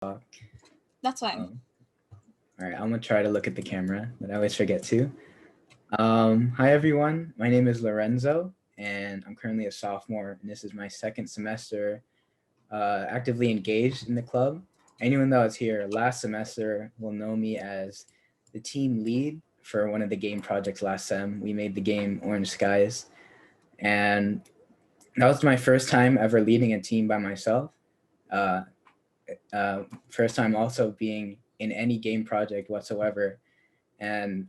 talk. That's fine. All right, I'm gonna try to look at the camera, but I always forget to. Hi everyone, my name is Lorenzo, and I'm currently a sophomore, and this is my second semester actively engaged in the club. Anyone that was here last semester will know me as the team lead for one of the game projects last sem. We made the game Orange Skies, and that was my first time ever leading a team by myself. Uh, First time also being in any game project whatsoever. And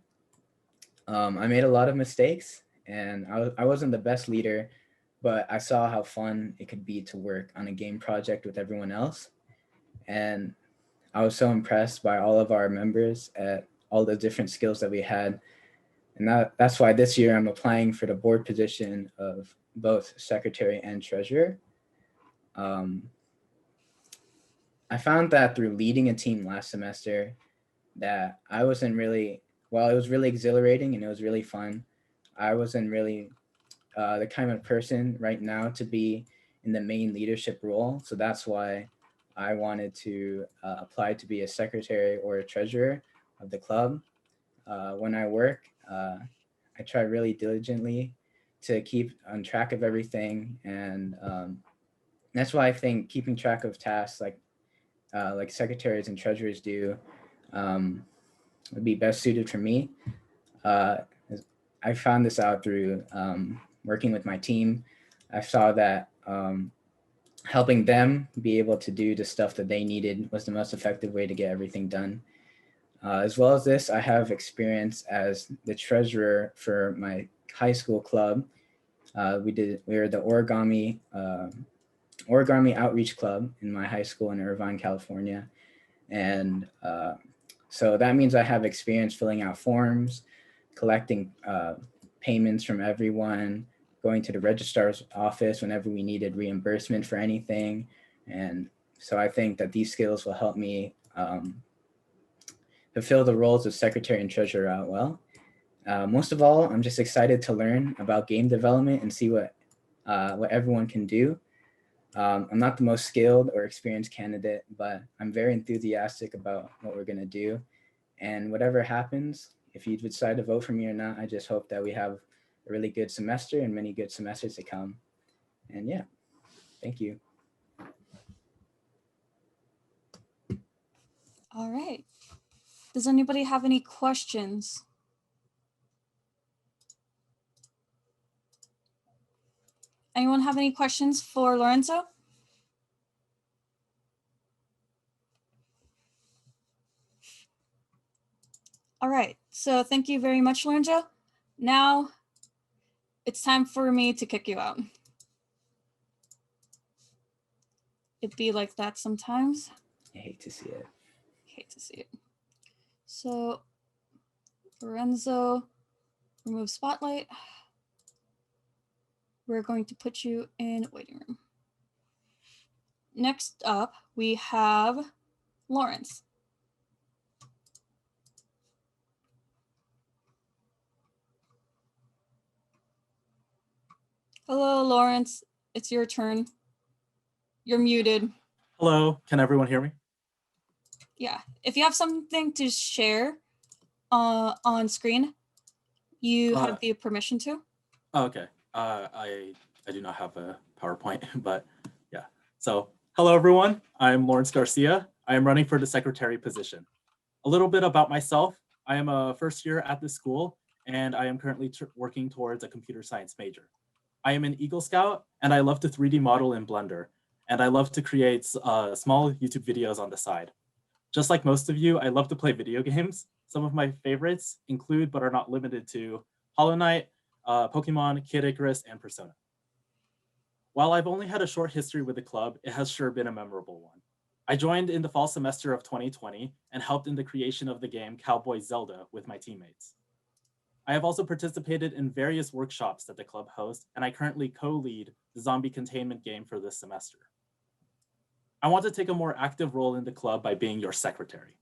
I made a lot of mistakes, and I wasn't the best leader, but I saw how fun it could be to work on a game project with everyone else. And I was so impressed by all of our members at all the different skills that we had. And that's why this year I'm applying for the board position of both secretary and treasurer. Um, I found that through leading a team last semester, that I wasn't really, well, it was really exhilarating and it was really fun. I wasn't really the kind of person right now to be in the main leadership role. So that's why I wanted to apply to be a secretary or a treasurer of the club. When I work, I try really diligently to keep on track of everything. And that's why I think keeping track of tasks like secretaries and treasurers do um, would be best suited for me. Uh, I found this out through working with my team. I saw that helping them be able to do the stuff that they needed was the most effective way to get everything done. As well as this, I have experience as the treasurer for my high school club. We were the origami outreach club in my high school in Irvine, California, and so that means I have experience filling out forms, collecting payments from everyone, going to the registrar's office whenever we needed reimbursement for anything. And so I think that these skills will help me fulfill the roles of secretary and treasurer out well. Most of all, I'm just excited to learn about game development and see what everyone can do. I'm not the most skilled or experienced candidate, but I'm very enthusiastic about what we're going to do. And whatever happens, if you decide to vote for me or not, I just hope that we have a really good semester and many good semesters to come. And yeah, thank you. All right. Does anybody have any questions? Anyone have any questions for Lorenzo? All right, so thank you very much, Lorenzo. Now it's time for me to kick you out. It'd be like that sometimes. I hate to see it. Hate to see it. So Lorenzo, remove spotlight. We're going to put you in waiting room. Next up, we have Lawrence. Hello, Lawrence. It's your turn. You're muted. Hello, can everyone hear me? Yeah, if you have something to share on screen, you have the permission to. Okay, I do not have a PowerPoint, but yeah. So hello everyone, I'm Lawrence Garcia. I am running for the secretary position. A little bit about myself. I am a first year at this school, and I am currently working towards a computer science major. I am an Eagle Scout, and I love to 3D model in Blender, and I love to create small YouTube videos on the side. Just like most of you, I love to play video games. Some of my favorites include, but are not limited to, Hollow Knight, Pokemon, Kid Icarus, and Persona. While I've only had a short history with the club, it has sure been a memorable one. I joined in the fall semester of 2020 and helped in the creation of the game Cowboy Zelda with my teammates. I have also participated in various workshops that the club hosts, and I currently co-lead the zombie containment game for this semester. I want to take a more active role in the club by being your secretary.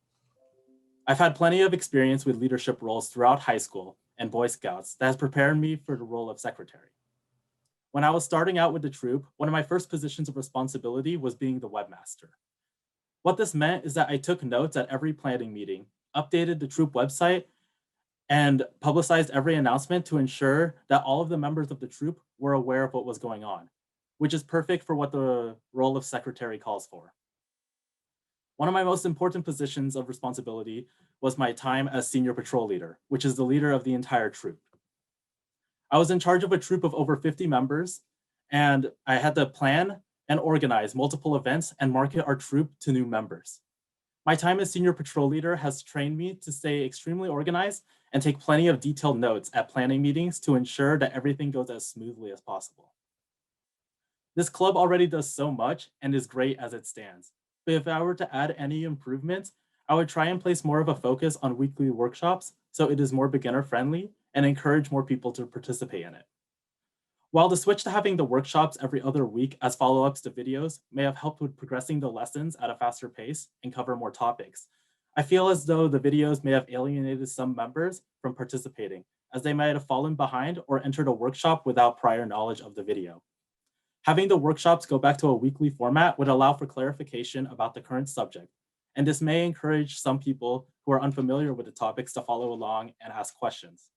I've had plenty of experience with leadership roles throughout high school and Boy Scouts that has prepared me for the role of secretary. When I was starting out with the troop, one of my first positions of responsibility was being the webmaster. What this meant is that I took notes at every planning meeting, updated the troop website, and publicized every announcement to ensure that all of the members of the troop were aware of what was going on, which is perfect for what the role of secretary calls for. One of my most important positions of responsibility was my time as senior patrol leader, which is the leader of the entire troop. I was in charge of a troop of over 50 members, and I had to plan and organize multiple events and market our troop to new members. My time as senior patrol leader has trained me to stay extremely organized and take plenty of detailed notes at planning meetings to ensure that everything goes as smoothly as possible. This club already does so much and is great as it stands. But if I were to add any improvements, I would try and place more of a focus on weekly workshops so it is more beginner friendly and encourage more people to participate in it. While the switch to having the workshops every other week as follow-ups to videos may have helped with progressing the lessons at a faster pace and cover more topics, I feel as though the videos may have alienated some members from participating, as they might have fallen behind or entered a workshop without prior knowledge of the video. Having the workshops go back to a weekly format would allow for clarification about the current subject, and this may encourage some people who are unfamiliar with the topics to follow along and ask questions.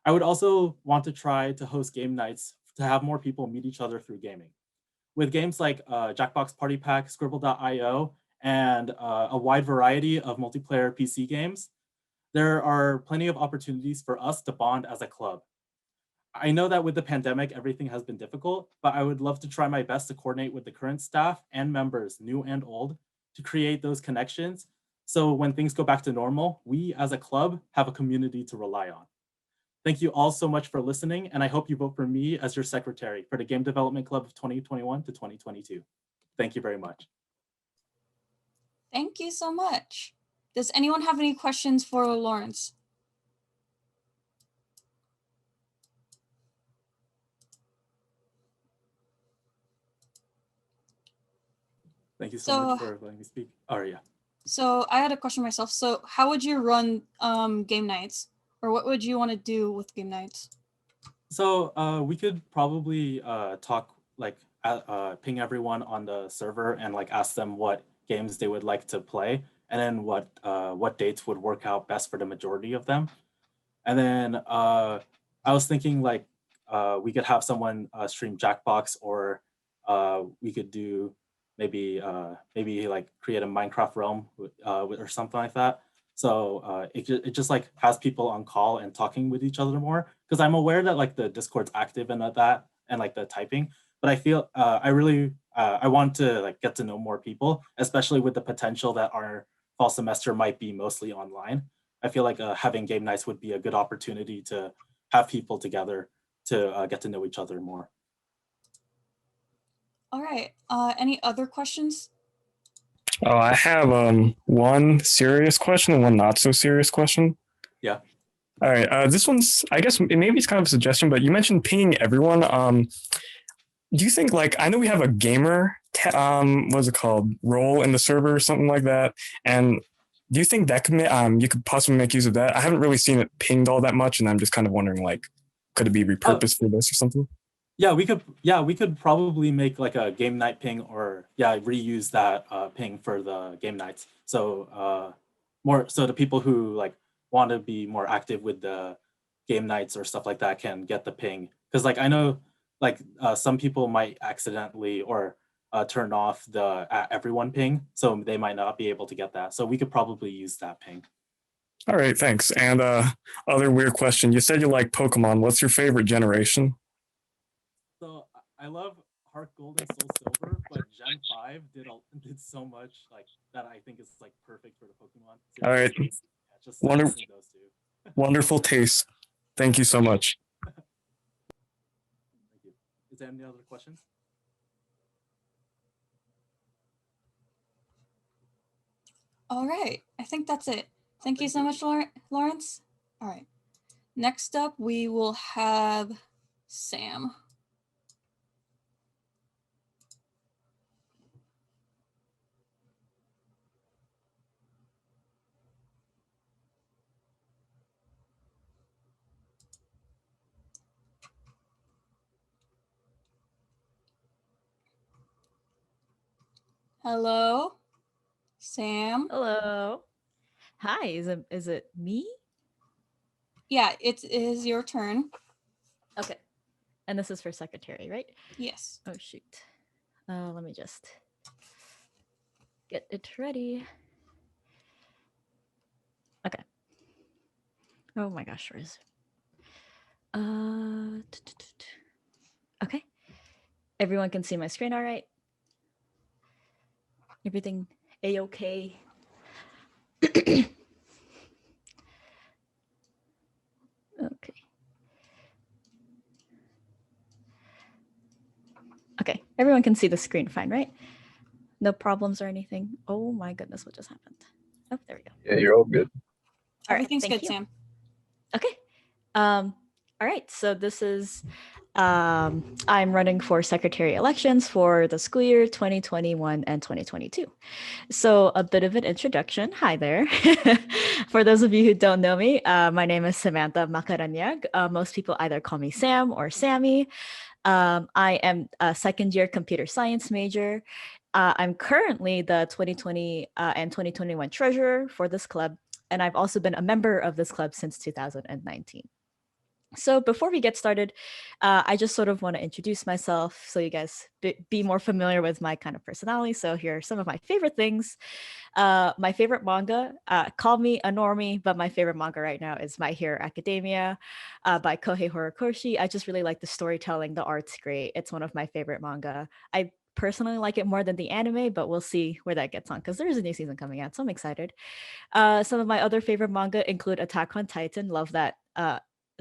I would also want to try to host game nights to have more people meet each other through gaming. With games like Jackbox Party Pack, Scribble.io, and a wide variety of multiplayer PC games, there are plenty of opportunities for us to bond as a club. I know that with the pandemic, everything has been difficult, but I would love to try my best to coordinate with the current staff and members, new and old, to create those connections. So when things go back to normal, we as a club have a community to rely on. Thank you all so much for listening, and I hope you vote for me as your secretary for the Game Development Club of 2021 to 2022. Thank you very much. Thank you so much. Does anyone have any questions for Lawrence? Thank you so much for letting me speak. Oh, yeah. So I had a question myself. So how would you run game nights? Or what would you want to do with game nights? So we could probably talk, like ping everyone on the server and like ask them what games they would like to play, and then what dates would work out best for the majority of them. And then I was thinking like we could have someone stream Jackbox, or we could do maybe like create a Minecraft realm or something like that. So it just like has people on call and talking with each other more, because I'm aware that like the Discord's active and that and like the typing, but I feel I want to like get to know more people, especially with the potential that our fall semester might be mostly online. I feel like having game nights would be a good opportunity to have people together to get to know each other more. All right. Any other questions? Oh, I have one serious question and one not so serious question. Yeah. All right. This one's, I guess maybe it's kind of a suggestion, but you mentioned pinging everyone. Do you think, like, I know we have a gamer, what's it called, role in the server or something like that, and do you think that could you could possibly make use of that? I haven't really seen it pinged all that much, and I'm just kind of wondering, like, could it be repurposed for this or something? Yeah, we could probably make like a game night ping, or reuse that ping for the game nights. So the people who like want to be more active with the game nights or stuff like that can get the ping. Because like I know like some people might accidentally or turn off the everyone ping, so they might not be able to get that. So we could probably use that ping. All right, thanks. And other weird question. You said you like Pokemon. What's your favorite generation? So I love Heart Gold and Soul Silver, but Gen 5 did so much like that I think is like perfect for the Pokemon. All right. Yeah, just those two. Wonderful taste. Thank you so much. Thank you. Is there any other questions? All right. I think that's it. Thank you so much, Lawrence. All right. Next up, we will have Sam. Hello? Sam. Hello. Hi, is it me? Yeah, it is your turn. Okay. And this is for secretary, right? Yes. Oh shoot. Let me just get it ready. Okay. Oh my gosh, where is okay. Everyone can see my screen all right? Everything a-okay? Okay. Okay, everyone can see the screen fine, right? No problems or anything. Oh my goodness, what just happened? Oh, there we go. Yeah, you're all good. All right, Everything's thank good, you. Sam. Okay. All right, so this is I'm running for secretary elections for the school year 2021 and 2022. So a bit of an introduction. Hi there. For those of you who don't know me, my name is Samantha Makaranyag. Most people either call me Sam or Sammy. I am a second year computer science major. I'm currently the 2020 and 2021 treasurer for this club, and I've also been a member of this club since 2019. So before we get started, I just sort of want to introduce myself so you guys be more familiar with my kind of personality. So here are some of my favorite things. My favorite manga, call me a normie, but my favorite manga right now is My Hero Academia by Kohei Horikoshi. I just really like the storytelling. The art's great. It's one of my favorite manga. I personally like it more than the anime, but we'll see where that gets on because there is a new season coming out, so I'm excited. Some of my other favorite manga include Attack on Titan. Love that.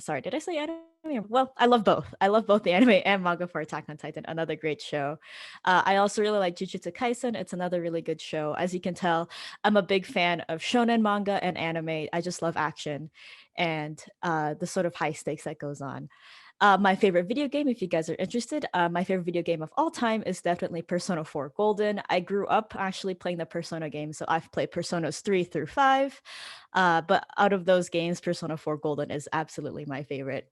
Sorry, did I say anime? Well, I love both. I love both the anime and manga for Attack on Titan. Another great show. I also really like Jujutsu Kaisen. It's another really good show. As you can tell, I'm a big fan of shonen manga and anime. I just love action and the sort of high stakes that goes on. My favorite video game, if you guys are interested, my favorite video game of all time is definitely Persona 4 Golden. I grew up actually playing the Persona games, so I've played Personas 3 through 5. But out of those games, Persona 4 Golden is absolutely my favorite.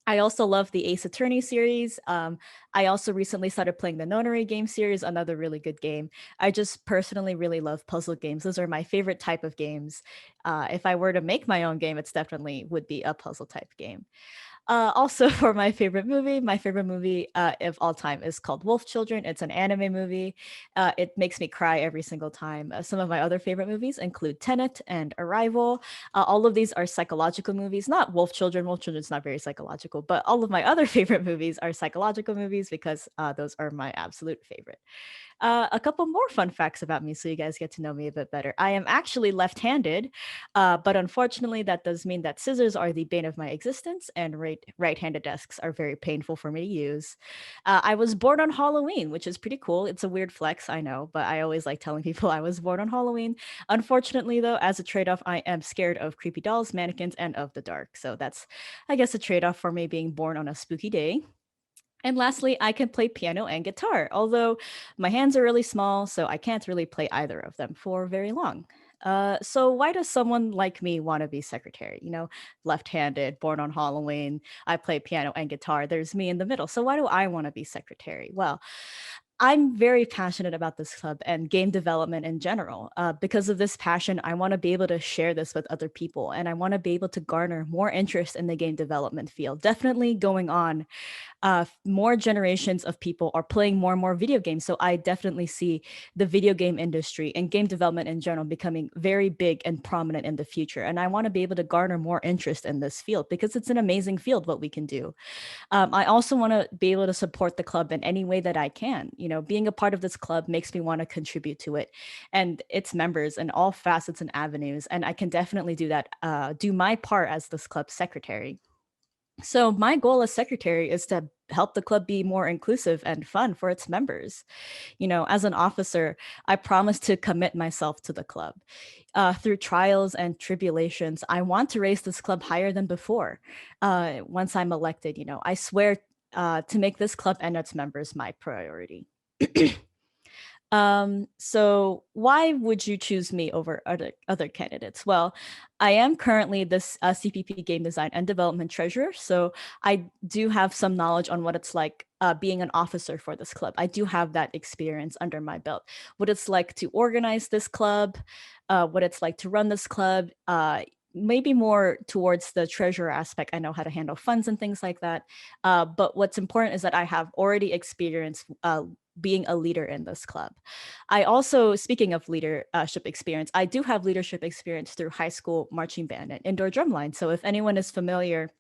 I also love the Ace Attorney series. I also recently started playing the Nonary game series, another really good game. I just personally really love puzzle games. Those are my favorite type of games. If I were to make my own game, it's definitely would be a puzzle type game. Also, for my favorite movie of all time is called Wolf Children. It's an anime movie. It makes me cry every single time. Some of my other favorite movies include Tenet and Arrival. All of these are psychological movies, not Wolf Children. Wolf Children's not very psychological, but all of my other favorite movies are psychological movies because those are my absolute favorite. A couple more fun facts about me so you guys get to know me a bit better. I am actually left-handed, but unfortunately that does mean that scissors are the bane of my existence and right-handed desks are very painful for me to use. I was born on Halloween, which is pretty cool. It's a weird flex, I know, but I always like telling people I was born on Halloween. Unfortunately though, as a trade-off, I am scared of creepy dolls, mannequins, and of the dark. So that's, I guess, a trade-off for me being born on a spooky day. And lastly, I can play piano and guitar, although my hands are really small, so I can't really play either of them for very long. So why does someone like me want to be secretary? You know, left-handed, born on Halloween, I play piano and guitar. There's me in the middle. So why do I want to be secretary? Well, I'm very passionate about this club and game development in general. Because of this passion, I want to be able to share this with other people, and I want to be able to garner more interest in the game development field. Definitely going on more generations of people are playing more and more video games. So I definitely see the video game industry and game development in general becoming very big and prominent in the future. And I want to be able to garner more interest in this field because it's an amazing field what we can do. I also want to be able to support the club in any way that I can. You know, being a part of this club makes me want to contribute to it and its members in all facets and avenues. And I can definitely do that, do my part as this club secretary. So my goal as secretary is to help the club be more inclusive and fun for its members. You know, as an officer, I promise to commit myself to the club. Through trials and tribulations, I want to raise this club higher than before. Once I'm elected, you know, I swear to make this club and its members my priority. So why would you choose me over other candidates? Well, I am currently this CPP game design and development treasurer, so I do have some knowledge on what it's like being an officer for this club. I do have that experience under my belt. What it's like to organize this club, what it's like to run this club. Maybe more towards the treasurer aspect. I know how to handle funds and things like that. But what's important is that I have already experienced being a leader in this club. I also, speaking of leadership experience, I do have leadership experience through high school marching band and indoor drumline. So if anyone is familiar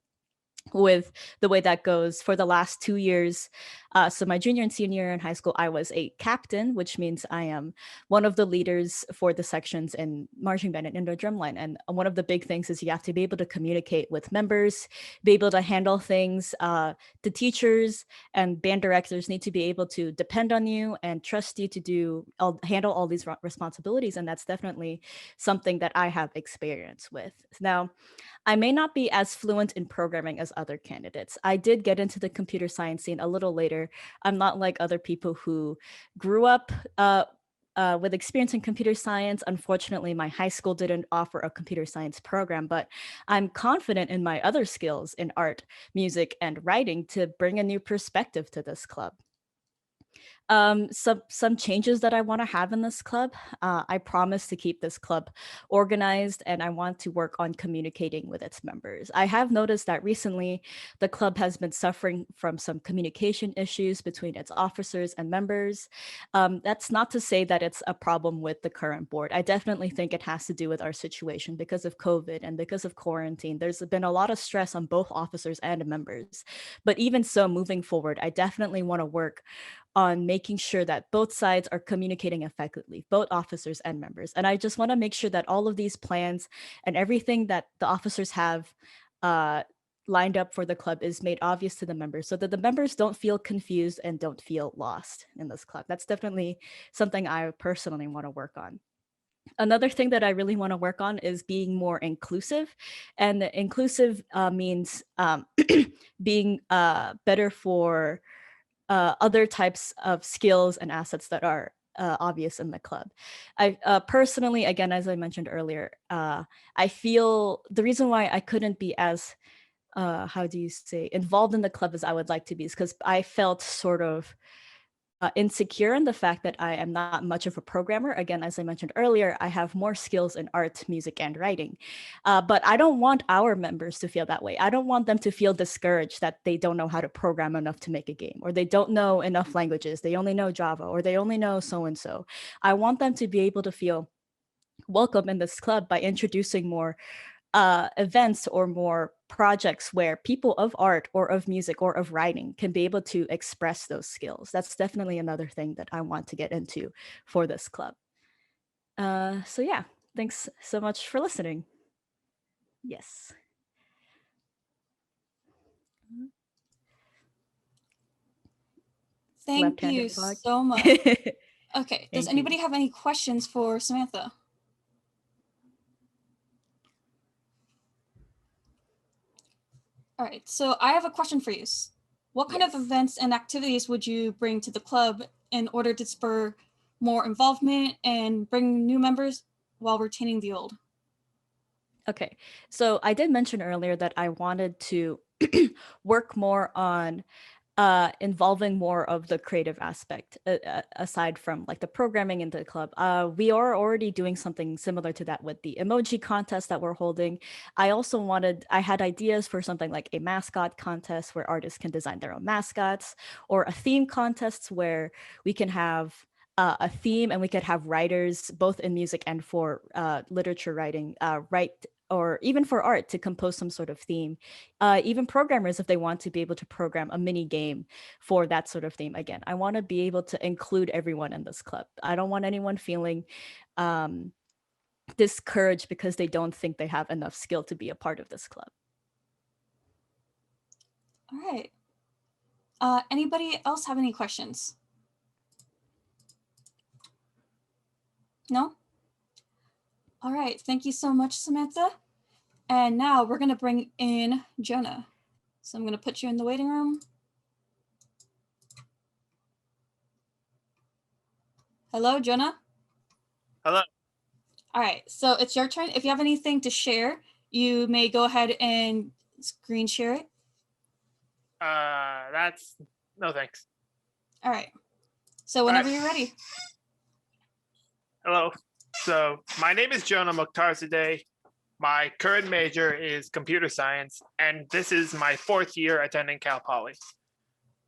with the way that goes for the last 2 years. So my junior and senior year in high school, I was a captain, which means I am one of the leaders for the sections in marching band and indoor drumline. And one of the big things is you have to be able to communicate with members, be able to handle things. The teachers and band directors need to be able to depend on you and trust you to handle all these responsibilities. And that's definitely something that I have experience with. Now, I may not be as fluent in programming as other candidates. I did get into the computer science scene a little later. I'm not like other people who grew up with experience in computer science. Unfortunately, my high school didn't offer a computer science program, but I'm confident in my other skills in art, music, and writing to bring a new perspective to this club. Some changes that I want to have in this club. I promise to keep this club organized, and I want to work on communicating with its members. I have noticed that recently the club has been suffering from some communication issues between its officers and members. That's not to say that it's a problem with the current board. I definitely think it has to do with our situation because of COVID and because of quarantine. There's been a lot of stress on both officers and members. But even so, moving forward, I definitely want to work on making sure that both sides are communicating effectively, both officers and members. And I just want to make sure that all of these plans and everything that the officers have lined up for the club is made obvious to the members so that the members don't feel confused and don't feel lost in this club. That's definitely something I personally want to work on. Another thing that I really want to work on is being more inclusive. And inclusive means being better for other types of skills and assets that are obvious in the club. I personally, again, as I mentioned earlier, I feel the reason why I couldn't be as, how do you say, involved in the club as I would like to be is because I felt sort of insecure in the fact that I am not much of a programmer. Again, as I mentioned earlier, I have more skills in art, music, and writing. But I don't want our members to feel that way. I don't want them to feel discouraged that they don't know how to program enough to make a game, or they don't know enough languages. They only know Java, or they only know so-and-so. I want them to be able to feel welcome in this club by introducing more events or more projects where people of art or of music or of writing can be able to express those skills. That's definitely another thing that I want to get into for this club. So yeah, thanks so much for listening. Yes. Thank you Left-handed flag. so much. Okay, does Thank anybody you. have any questions for Samantha? All right, so I have a question for you. What kind of Yes. events and activities would you bring to the club in order to spur more involvement and bring new members while retaining the old? Okay, so I did mention earlier that I wanted to work more on involving more of the creative aspect aside from like the programming in the club. We are already doing something similar to that with the emoji contest that we're holding. I had ideas for something like a mascot contest where artists can design their own mascots, or a theme contest where we can have a theme and we could have writers both in music and for literature writing write, or even for art, to compose some sort of theme. Even programmers, if they want to be able to program a mini game for that sort of theme. Again, I want to be able to include everyone in this club. I don't want anyone feeling discouraged because they don't think they have enough skill to be a part of this club. All right. Anybody else have any questions? No? All right, thank you so much, Samantha. And now we're gonna bring in Jonah. So I'm gonna put you in the waiting room. Hello, Jonah? Hello. All right, so it's your turn. If you have anything to share, you may go ahead and screen share it. No thanks. All right. So whenever right. you're ready. Hello. So my name is Jonah Mukhtarzadeh. My current major is computer science, and this is my 4th year attending Cal Poly.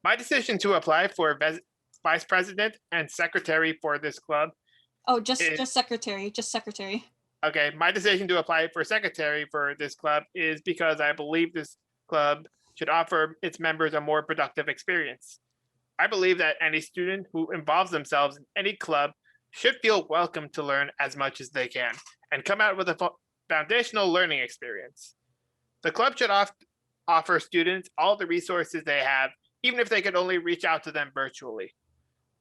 My decision to apply for vice president and secretary for this club. Oh, just secretary, just secretary. Okay, my decision to apply for secretary for this club is because I believe this club should offer its members a more productive experience. I believe that any student who involves themselves in any club should feel welcome to learn as much as they can and come out with a foundational learning experience. The club should offer students all the resources they have, even if they could only reach out to them virtually.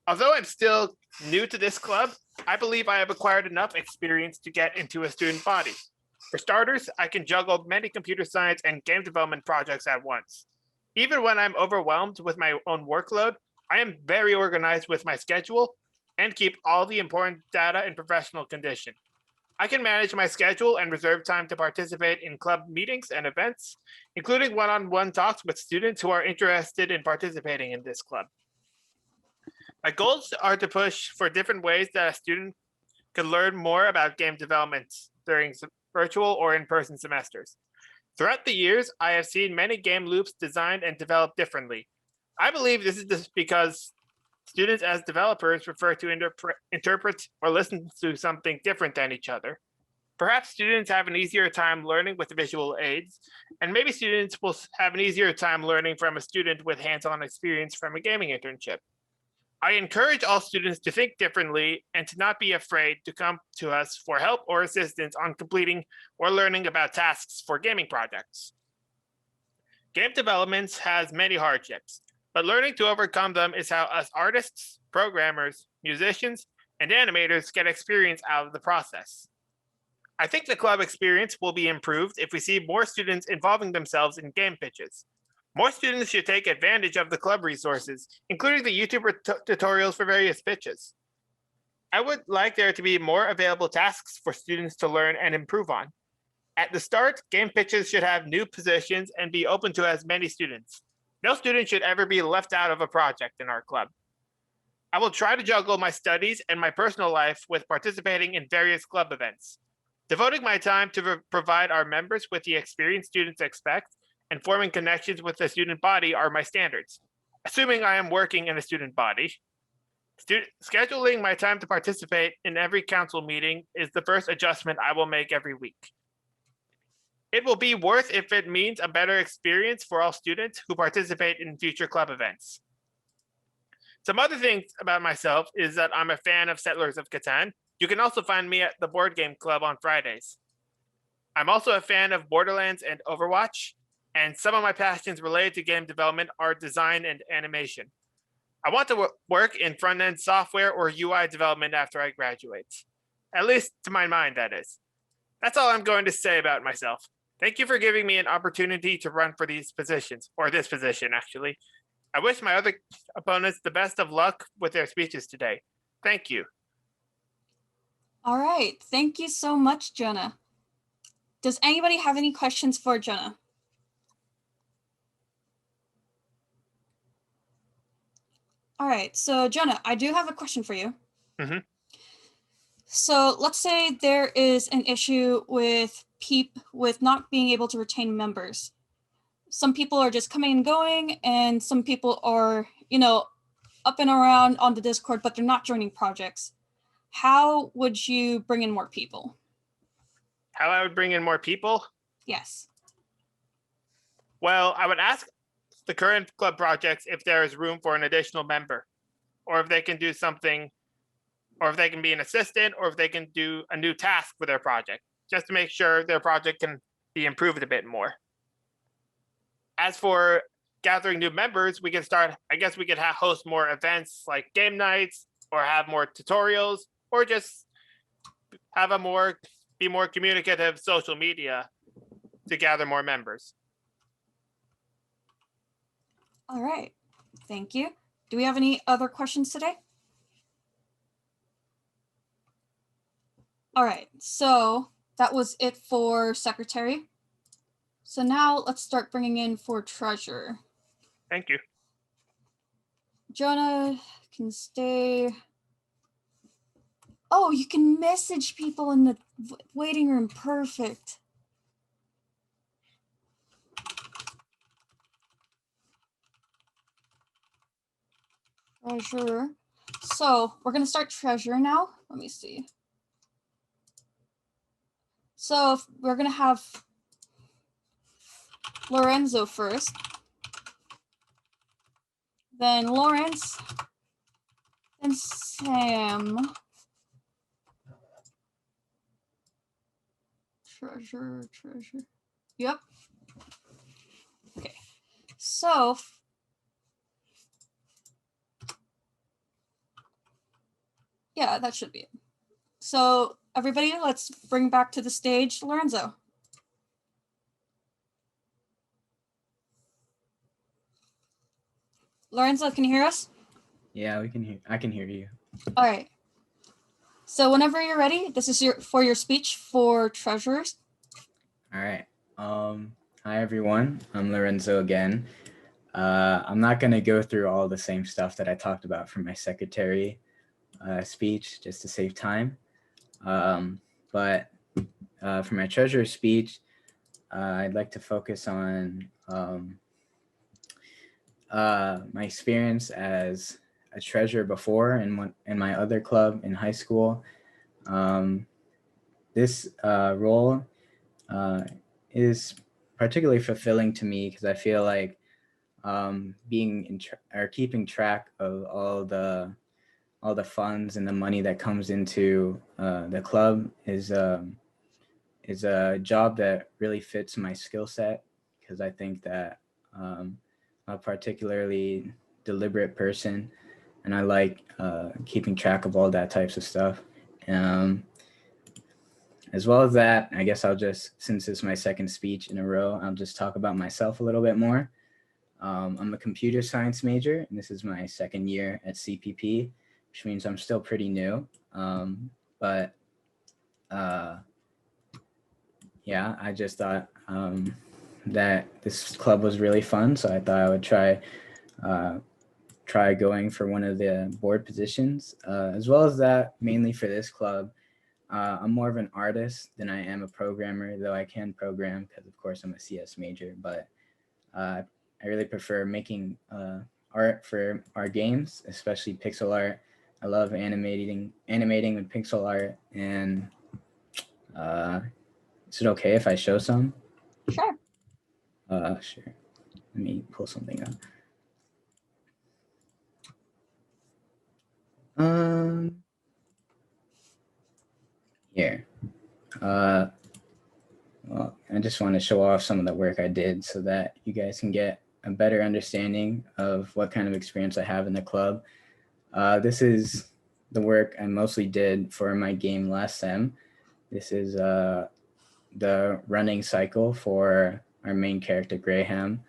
Although I'm still new to this club, I believe I have acquired enough experience to get into a student body. For starters, I can juggle many computer science and game development projects at once. Even when I'm overwhelmed with my own workload, I am very organized with my schedule and keep all the important data in professional condition. I can manage my schedule and reserve time to participate in club meetings and events, including one-on-one talks with students who are interested in participating in this club. My goals are to push for different ways that a student can learn more about game development during virtual or in-person semesters. Throughout the years, I have seen many game loops designed and developed differently. I believe this is just because students as developers prefer to interpret or listen to something different than each other. Perhaps students have an easier time learning with visual aids, and maybe students will have an easier time learning from a student with hands-on experience from a gaming internship. I encourage all students to think differently and to not be afraid to come to us for help or assistance on completing or learning about tasks for gaming projects. Game development has many hardships, but learning to overcome them is how us artists, programmers, musicians, and animators get experience out of the process. I think the club experience will be improved if we see more students involving themselves in game pitches. More students should take advantage of the club resources, including the YouTube tutorials for various pitches. I would like there to be more available tasks for students to learn and improve on. At the start, game pitches should have new positions and be open to as many students. No student should ever be left out of a project in our club. I will try to juggle my studies and my personal life with participating in various club events. Devoting my time to provide our members with the experience students expect and forming connections with the student body are my standards, assuming I am working in a student body. Scheduling my time to participate in every council meeting is the first adjustment I will make every week. It will be worth if it means a better experience for all students who participate in future club events. Some other things about myself is that I'm a fan of Settlers of Catan. You can also find me at the Board Game Club on Fridays. I'm also a fan of Borderlands and Overwatch, and some of my passions related to game development are design and animation. I want to work in front-end software or UI development after I graduate. At least to my mind, that is. That's all I'm going to say about myself. Thank you for giving me an opportunity to run for these positions, or this position, actually. I wish my other opponents the best of luck with their speeches today. Thank you. All right. Thank you so much, Jonah. Does anybody have any questions for Jonah? All right. So, Jonah, I do have a question for you. Mm-hmm. So let's say there is an issue with not being able to retain members. Some people are just coming and going, and some people are, up and around on the Discord, but they're not joining projects. How would you bring in more people? How I would bring in more people? Yes. Well, I would ask the current club projects if there is room for an additional member, or if they can do something, or if they can be an assistant, or if they can do a new task for their project, just to make sure their project can be improved a bit more. As for gathering new members, we can start, I guess we could host more events like game nights, or have more tutorials, or just have be more communicative social media to gather more members. All right. Thank you. Do we have any other questions today? All right, so that was it for secretary. So now let's start bringing in for treasurer. Thank you. Jonah can stay. Oh, you can message people in the waiting room. Perfect. Treasurer. So we're going to start treasurer now. Let me see. So we're going to have Lorenzo first. Then Lawrence. Then Sam. Treasurer. Yep. Okay. So yeah, that should be it. So everybody, let's bring back to the stage Lorenzo. Lorenzo, can you hear us? Yeah, I can hear you. All right. So whenever you're ready, this is your speech for treasurers. All right. Hi everyone. I'm Lorenzo again. I'm not going to go through all the same stuff that I talked about for my secretary speech, just to save time. But for my treasurer speech, I'd like to focus on my experience as a treasurer before in my other club in high school. This role is particularly fulfilling to me because I feel like being or keeping track of all the funds and the money that comes into the club is a job that really fits my skill set, because I think that I'm a particularly deliberate person and I like keeping track of all that types of stuff. As well as that, I guess I'll just, since it's my second speech in a row, I'll just talk about myself a little bit more. I'm a computer science major, and this is my second year at CPP, which means I'm still pretty new. But yeah, I just thought that this club was really fun, so I thought I would try going for one of the board positions. As well as that, mainly for this club, I'm more of an artist than I am a programmer, though I can program because, of course, I'm a CS major. But I really prefer making art for our games, especially pixel art. I love animating with pixel art. And is it okay if I show some? Sure. Sure. Let me pull something up. Here. Well, I just want to show off some of the work I did so that you guys can get a better understanding of what kind of experience I have in the club. This is the work I mostly did for my game last sem. This is the running cycle for our main character, Graham.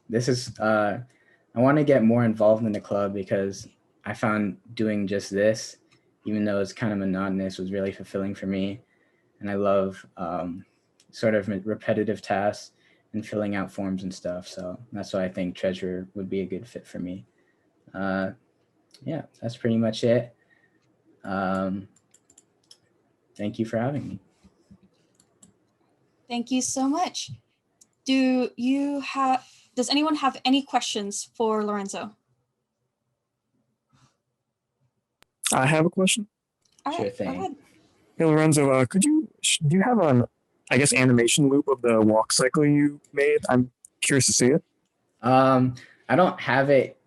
This is, I want to get more involved in the club because I found doing just this, even though it's kind of monotonous, was really fulfilling for me. And I love sort of repetitive tasks and filling out forms and stuff. So that's why I think treasurer would be a good fit for me. Yeah, that's pretty much it. Thank you for having me. Thank you so much. Does anyone have any questions for Lorenzo? I have a question. All Sure right, thing. go ahead. Hey, Lorenzo, do you have an, I guess, animation loop of the walk cycle you made? I'm curious to see it. I don't have it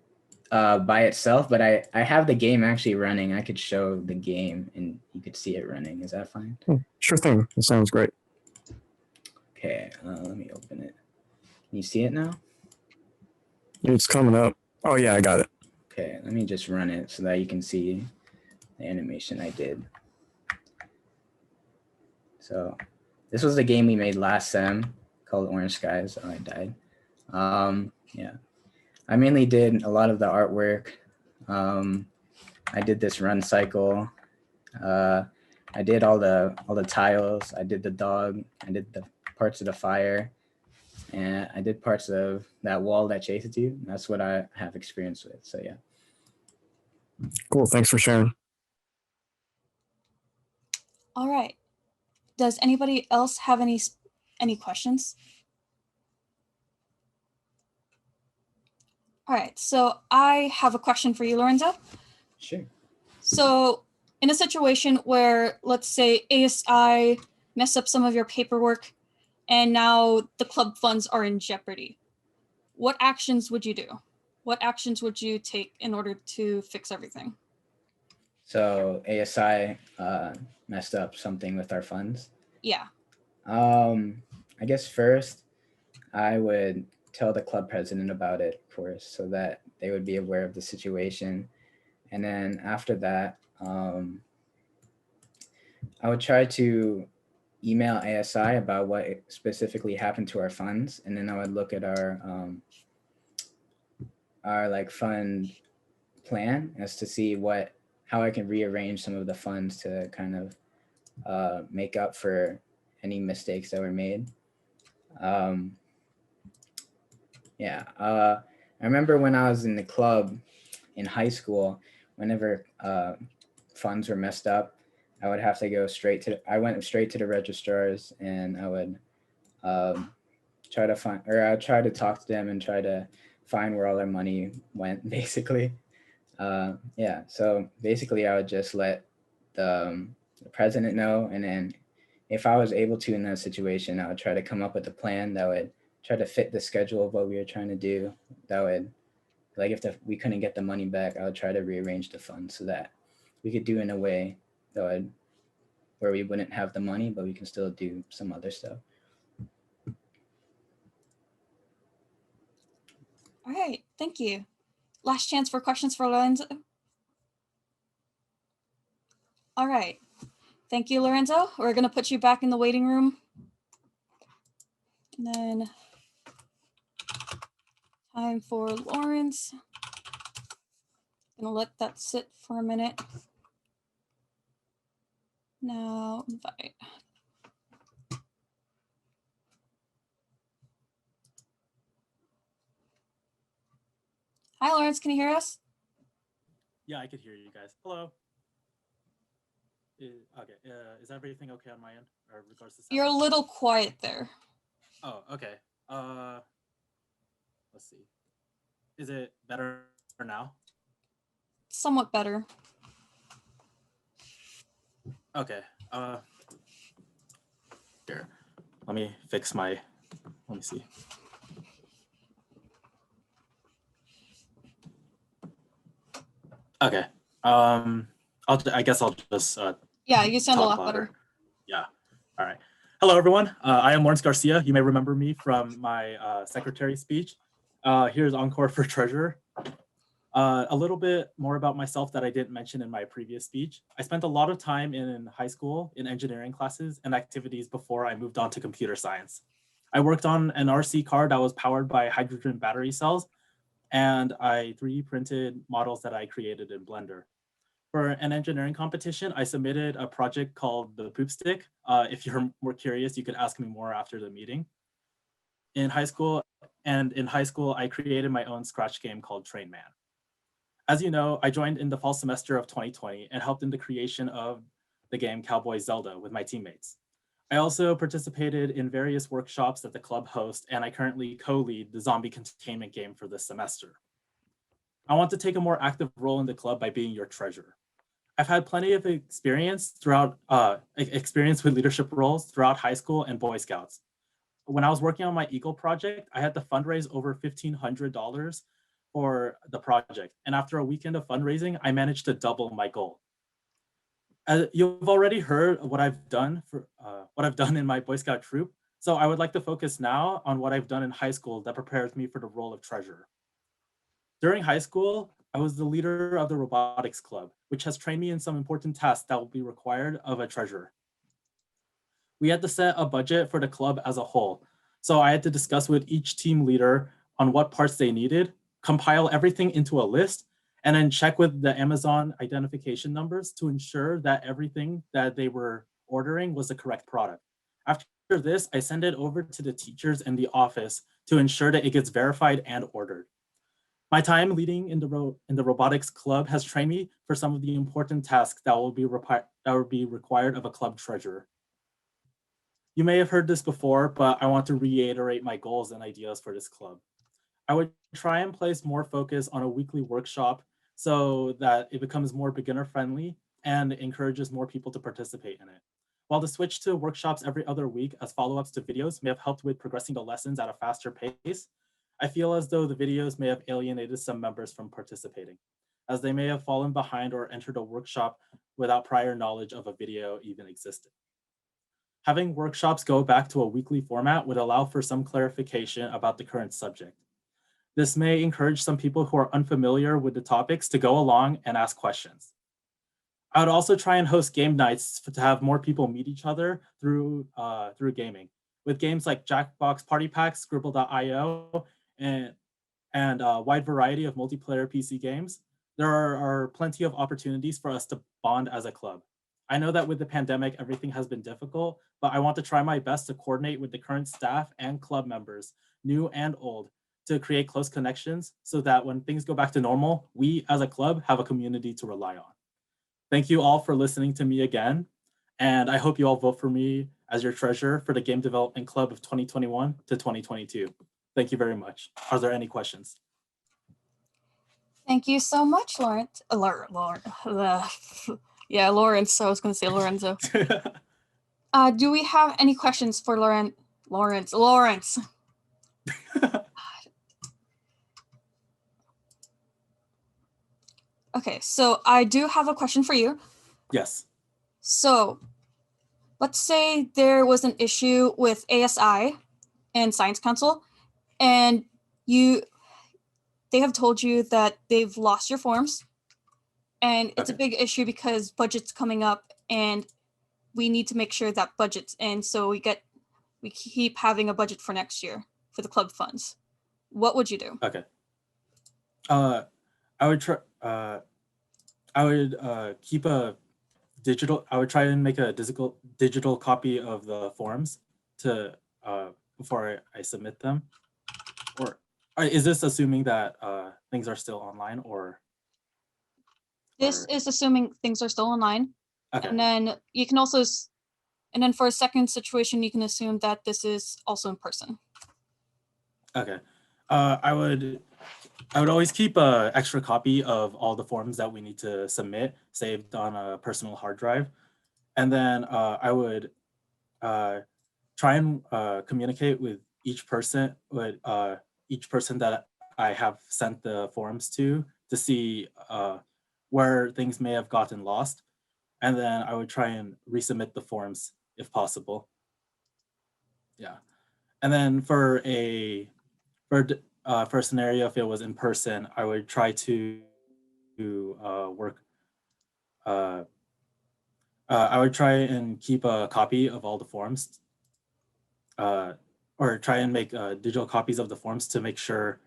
by itself, but I have the game actually running. I could show the game and you could see it running. Is that fine? Sure thing. That sounds great. Okay, let me open it. Can you see it now? It's coming up. Oh, yeah, I got it. Okay, let me just run it so that you can see the animation I did. So this was the game we made last sem called Orange Skies. Oh, I died. Yeah, I mainly did a lot of the artwork. I did this run cycle. I did all the tiles. I did the dog. I did the parts of the fire, and I did parts of that wall that chases you. That's what I have experience with. So yeah. Cool. Thanks for sharing. All right. Does anybody else have any questions? All right. So I have a question for you, Lorenzo. Sure. So in a situation where, let's say, ASI messed up some of your paperwork and now the club funds are in jeopardy, what actions would you do? What actions would you take in order to fix everything? So ASI messed up something with our funds. Yeah. I guess first I would tell the club president about it, of course, so that they would be aware of the situation. And then after that, I would try to email ASI about what specifically happened to our funds, and then I would look at our like fund plan as to see how I can rearrange some of the funds to kind of make up for any mistakes that were made. I remember when I was in the club in high school, whenever funds were messed up, I would have to go I went straight to the registrars, and I would try to talk to them and try to find where all their money went, basically. So basically I would just let the president know, and then if I was able to in that situation, I would try to come up with a plan that would try to fit the schedule of what we were trying to do. That would, like, if we couldn't get the money back, I would try to rearrange the funds so that we could do in a way that would, where we wouldn't have the money, but we can still do some other stuff. All right. Thank you. Last chance for questions for Lorenzo. All right. Thank you, Lorenzo. We're going to put you back in the waiting room. And then time for Lawrence. Gonna let that sit for a minute. Now invite. Hi, Lawrence. Can you hear us? Yeah, I could hear you guys. Hello. Okay. Is everything okay on my end, or regards to sound? You're a little quiet there. Oh, okay. Let's see. Is it better now? Somewhat better. Okay. Here. Let me fix my. Let me see. Okay. I guess I'll just. Yeah, you sound a talk lot louder. better. Yeah. All right. Hello, everyone. I am Lawrence Garcia. You may remember me from my secretary speech. Here's Encore for Treasurer. A little bit more about myself that I didn't mention in my previous speech. I spent a lot of time in high school in engineering classes and activities before I moved on to computer science. I worked on an RC car that was powered by hydrogen battery cells, and I 3D printed models that I created in Blender. For an engineering competition, I submitted a project called the Poop Stick. If you're more curious, you could ask me more after the meeting. In high school, I created my own Scratch game called Train Man. As you know, I joined in the fall semester of 2020 and helped in the creation of the game Cowboy Zelda with my teammates. I also participated in various workshops that the club hosts, and I currently co-lead the zombie containment game for this semester. I want to take a more active role in the club by being your treasurer. I've had plenty of experience with leadership roles throughout high school and Boy Scouts. When I was working on my Eagle project, I had to fundraise over $1,500 for the project. And after a weekend of fundraising, I managed to double my goal. You've already heard what I've done in my Boy Scout troop. So I would like to focus now on what I've done in high school that prepares me for the role of treasurer. During high school, I was the leader of the robotics club, which has trained me in some important tasks that will be required of a treasurer. We had to set a budget for the club as a whole. So I had to discuss with each team leader on what parts they needed, compile everything into a list, and then check with the Amazon identification numbers to ensure that everything that they were ordering was the correct product. After this, I send it over to the teachers in the office to ensure that it gets verified and ordered. My time leading in the robotics club has trained me for some of the important tasks that will be required of a club treasurer. You may have heard this before, but I want to reiterate my goals and ideas for this club. I would try and place more focus on a weekly workshop so that it becomes more beginner friendly and encourages more people to participate in it. While the switch to workshops every other week as follow-ups to videos may have helped with progressing the lessons at a faster pace, I feel as though the videos may have alienated some members from participating, as they may have fallen behind or entered a workshop without prior knowledge of a video even existed. Having workshops go back to a weekly format would allow for some clarification about the current subject. This may encourage some people who are unfamiliar with the topics to go along and ask questions. I would also try and host game nights to have more people meet each other through gaming, with games like Jackbox Party Pack, Scribble.io, and a wide variety of multiplayer PC games. There are plenty of opportunities for us to bond as a club. I know that with the pandemic, everything has been difficult, but I want to try my best to coordinate with the current staff and club members, new and old, to create close connections so that when things go back to normal, we as a club have a community to rely on. Thank you all for listening to me again, and I hope you all vote for me as your treasurer for the Game Development Club of 2021 to 2022. Thank you very much. Are there any questions? Thank you so much, Lawrence. Yeah, Lawrence. I was going to say Lorenzo. Do we have any questions for Lawrence? Okay, so I do have a question for you. Yes. So let's say there was an issue with ASI and Science Council, and they have told you that they've lost your forms, and it's a big issue because budget's coming up and we need to make sure that budget's in, so we keep having a budget for next year for the club funds. What would you do? Okay. I would try. I would keep a digital. I would try and make a digital copy of the forms to before I submit them. Or is this assuming that things are still online, or? This is assuming things are still online. Okay. And then you can also, and then for a second situation, you can assume that this is also in person. Okay. I would always keep an extra copy of all the forms that we need to submit saved on a personal hard drive. And then I would try and communicate with each person that I have sent the forms to see where things may have gotten lost. And then I would try and resubmit the forms if possible. Yeah. And then for a scenario, if it was in person, I would try to work. I would try and keep a copy of all the forms, or try and make digital copies of the forms to make sure,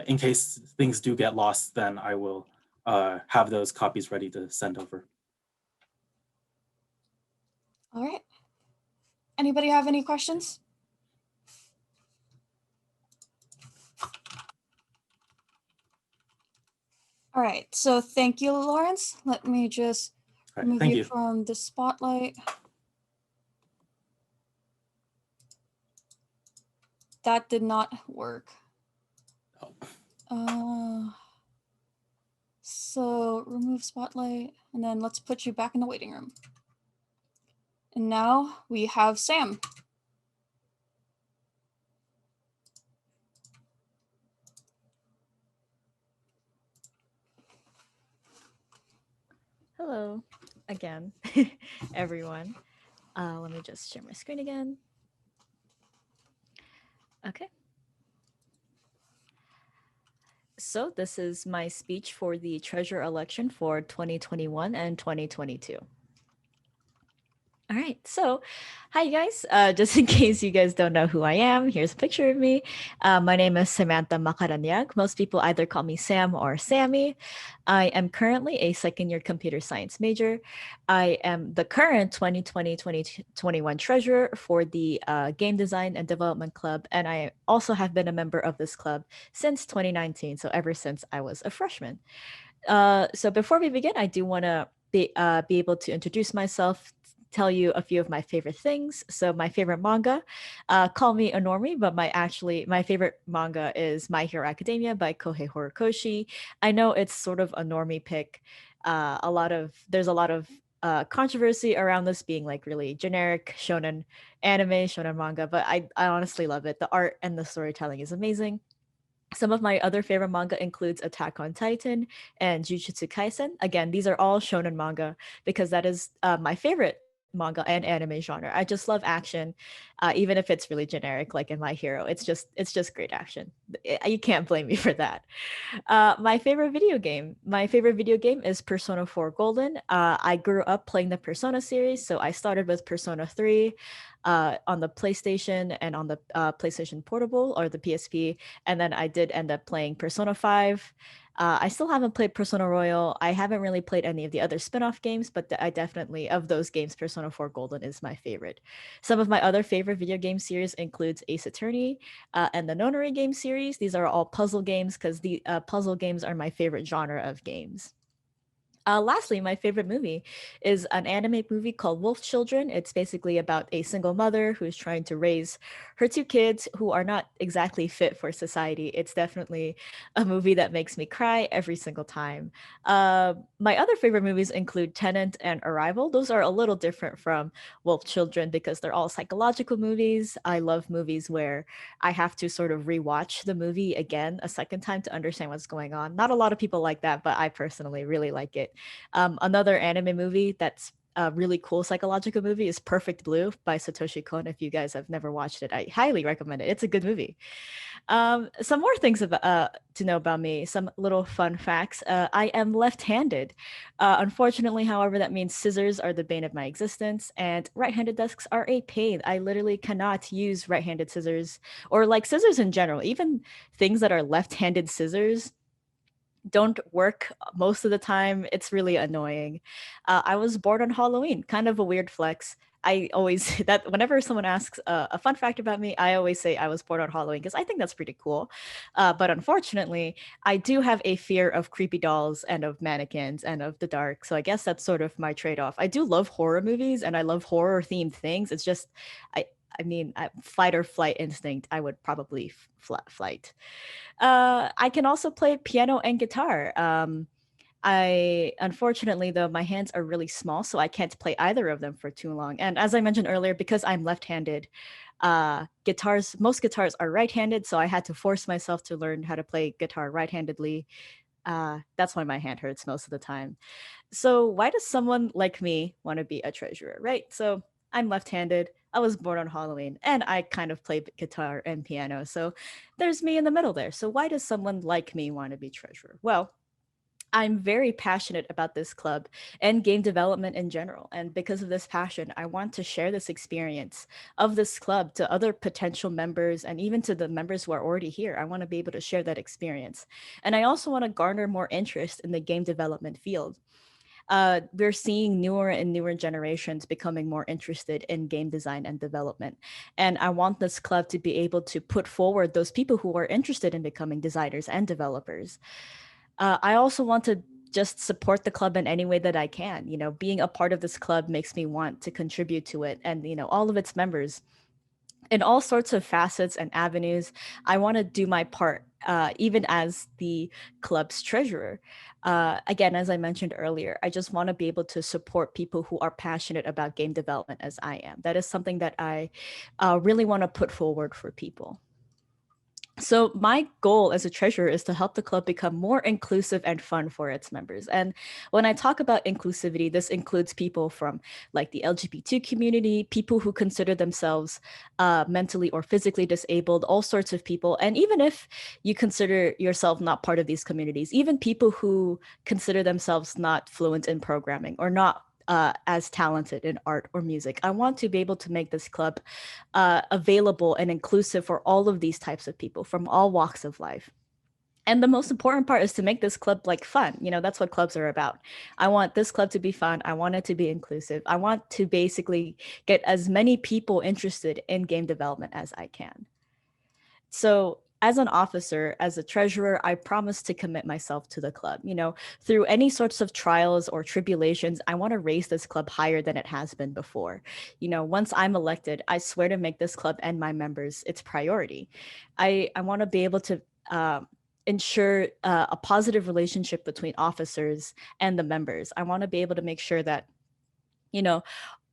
in case things do get lost, then I will have those copies ready to send over. All right. Anybody have any questions? All right, so thank you, Lawrence. Let me just remove you from the spotlight. That did not work. So remove spotlight, and then let's put you back in the waiting room. And now we have Sam. Hello again, everyone. Let me just share my screen again. Okay. So this is my speech for the treasurer election for 2021 and 2022. All All right. So, hi guys. Just in case you guys don't know who I am, here's a picture of me. My name is Samantha Macaranyag. Most people either call me Sam or Sammy. I am currently a second year computer science major. I am the current 2020-2021 treasurer for the Game Design and Development Club. And I also have been a member of this club since 2019. So ever since I was a freshman. So before we begin, I do want to be able to introduce myself, tell you a few of my favorite things. So my favorite manga, call me a normie, but my favorite manga is My Hero Academia by Kohei Horikoshi. I know it's sort of a normie pick. There's a lot of controversy around this being like really generic shonen anime, shonen manga, but I honestly love it. The art and the storytelling is amazing. Some of my other favorite manga includes Attack on Titan and Jujutsu Kaisen. Again, these are all shonen manga because that is my favorite manga and anime genre. I just love action, even if it's really generic, like in My Hero. It's just great action. You can't blame me for that. My favorite video game is Persona 4 Golden. I grew up playing the Persona series, so I started with Persona 3 on the PlayStation and on the PlayStation Portable or the PSP, and then I did end up playing Persona 5. I still haven't played Persona Royal. I haven't really played any of the other spin-off games, but I definitely, of those games, Persona 4 Golden is my favorite. Some of my other favorite video game series includes Ace Attorney and the Nonary game series. These are all puzzle games because the puzzle games are my favorite genre of games. Lastly, my favorite movie is an anime movie called Wolf Children. It's basically about a single mother who's trying to raise her two kids who are not exactly fit for society. It's definitely a movie that makes me cry every single time. My other favorite movies include Tenant and Arrival. Those are a little different from Wolf Children because they're all psychological movies. I love movies where I have to sort of rewatch the movie again a second time to understand what's going on. Not a lot of people like that, but I personally really like it. Another anime movie that's a really cool psychological movie is Perfect Blue by Satoshi Kon. If you guys have never watched it, I highly recommend it. It's a good movie. Some more things about, to know about me, some little fun facts. I am left-handed. Unfortunately, however, that means scissors are the bane of my existence, and right-handed desks are a pain. I literally cannot use right-handed scissors, or like scissors in general. Even things that are left-handed scissors don't work most of the time. It's really annoying. I was born on Halloween, kind of a weird flex. I always that whenever someone asks a fun fact about me, I always say I was born on Halloween because I think that's pretty cool. But unfortunately, I do have a fear of creepy dolls and of mannequins and of the dark. So I guess that's sort of my trade-off. I do love horror movies and I love horror themed things. It's just I mean, fight or flight instinct. I would probably flight. I can also play piano and guitar. I Unfortunately though my hands are really small, so I can't play either of them for too long. And as I mentioned earlier, because I'm left-handed, most guitars are right-handed, so I had to force myself to learn how to play guitar right-handedly. That's why my hand hurts most of the time. So why does someone like me want to be a treasurer, right? So I'm left-handed. I was born on Halloween, and I kind of play guitar and piano. So there's me in the middle there. So why does someone like me want to be treasurer? Well, I'm very passionate about this club and game development in general. And because of this passion, I want to share this experience of this club to other potential members and even to the members who are already here. I want to be able to share that experience. And I also want to garner more interest in the game development field. We're seeing newer and newer generations becoming more interested in game design and development. And I want this club to be able to put forward those people who are interested in becoming designers and developers. I also want to just support the club in any way that I can. You know, being a part of this club makes me want to contribute to it and, you know, all of its members in all sorts of facets and avenues. I want to do my part, even as the club's treasurer. Again, as I mentioned earlier, I just want to be able to support people who are passionate about game development as I am. That is something that I really want to put forward for people. So my goal as a treasurer is to help the club become more inclusive and fun for its members. And when I talk about inclusivity, this includes people from like the LGBT community, people who consider themselves mentally or physically disabled, all sorts of people. And even if you consider yourself not part of these communities, even people who consider themselves not fluent in programming or not as talented in art or music. I want to be able to make this club available and inclusive for all of these types of people from all walks of life. And the most important part is to make this club like fun. You know, that's what clubs are about. I want this club to be fun. I want it to be inclusive. I want to basically get as many people interested in game development as I can. So as an officer, as a treasurer, I promise to commit myself to the club. You know, through any sorts of trials or tribulations, I want to raise this club higher than it has been before. You know, once I'm elected, I swear to make this club and my members its priority. I want to be able to ensure a positive relationship between officers and the members. I want to be able to make sure that, you know,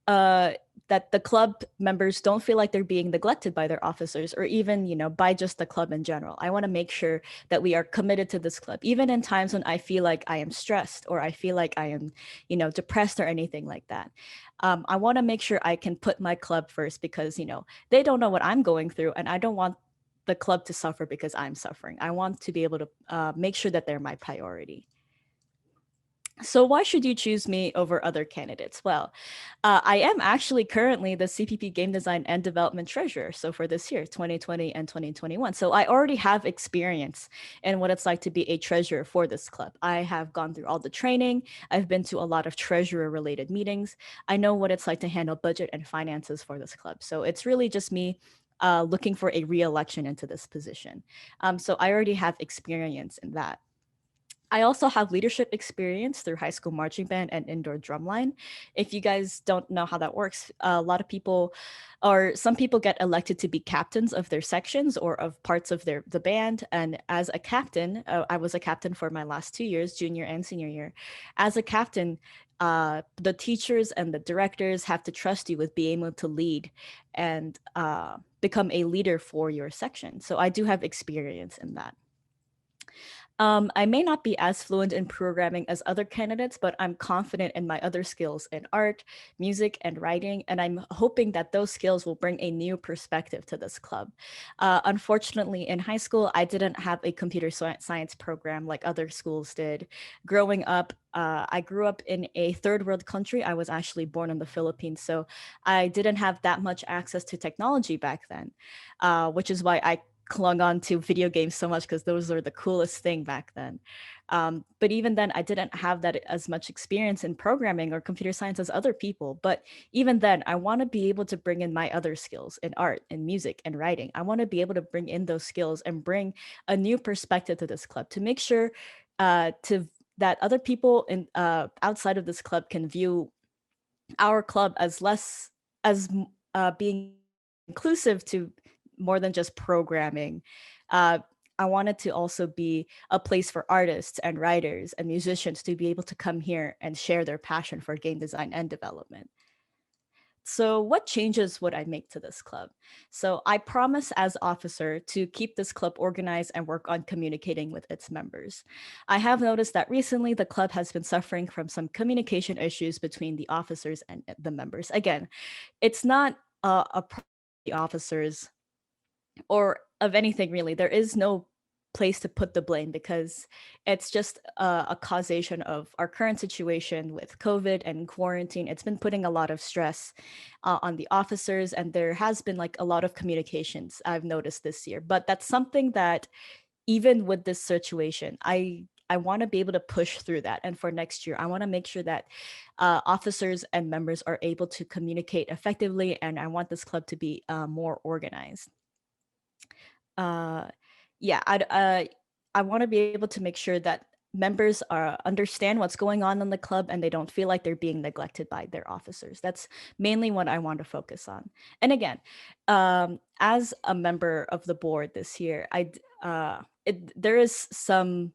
that the club members don't feel like they're being neglected by their officers or even, you know, by just the club in general. I want to make sure that we are committed to this club, even in times when I feel like I am stressed or I feel like I am, you know, depressed or anything like that. I want to make sure I can put my club first because, you know, they don't know what I'm going through and I don't want the club to suffer because I'm suffering. I want to be able to make sure that they're my priority. So why should you choose me over other candidates? Well, I am actually currently the CPP Game Design and Development Treasurer. So for this year, 2020 and 2021. So I already have experience in what it's like to be a treasurer for this club. I have gone through all the training. I've been to a lot of treasurer related meetings. I know what it's like to handle budget and finances for this club. So it's really just me looking for a re-election into this position. So I already have experience in that. I also have leadership experience through high school marching band and indoor drumline. If you guys don't know how that works, a lot of people or some people get elected to be captains of their sections or of parts of the band. And as a captain, I was a captain for my last 2 years, junior and senior year. As a captain, the teachers and the directors have to trust you with being able to lead and become a leader for your section. So I do have experience in that. I may not be as fluent in programming as other candidates, but I'm confident in my other skills in art, music, and writing, and I'm hoping that those skills will bring a new perspective to this club. Unfortunately, in high school, I didn't have a computer science program like other schools did. Growing up, I grew up in a third world country. I was actually born in the Philippines, so I didn't have that much access to technology back then, which is why I clung on to video games so much because those were the coolest thing back then. But even then, I didn't have that as much experience in programming or computer science as other people. But even then, I want to be able to bring in my other skills in art and music and writing. I want to be able to bring in those skills and bring a new perspective to this club to make sure that other people in outside of this club can view our club as less as being inclusive to more than just programming. I want it to also be a place for artists and writers and musicians to be able to come here and share their passion for game design and development. So what changes would I make to this club? So I promise as officer to keep this club organized and work on communicating with its members. I have noticed that recently the club has been suffering from some communication issues between the officers and the members. Again, it's not a problem with the officers or of anything really. There is no place to put the blame because it's just a causation of our current situation with COVID and quarantine. It's been putting a lot of stress on the officers, and there has been like a lot of communications I've noticed this year. But that's something that even with this situation, I want to be able to push through that. And for next year, I want to make sure that officers and members are able to communicate effectively, and I want this club to be more organized. Yeah, I want to be able to make sure that members understand what's going on in the club and they don't feel like they're being neglected by their officers. That's mainly what I want to focus on. And again, as a member of the board this year, there is some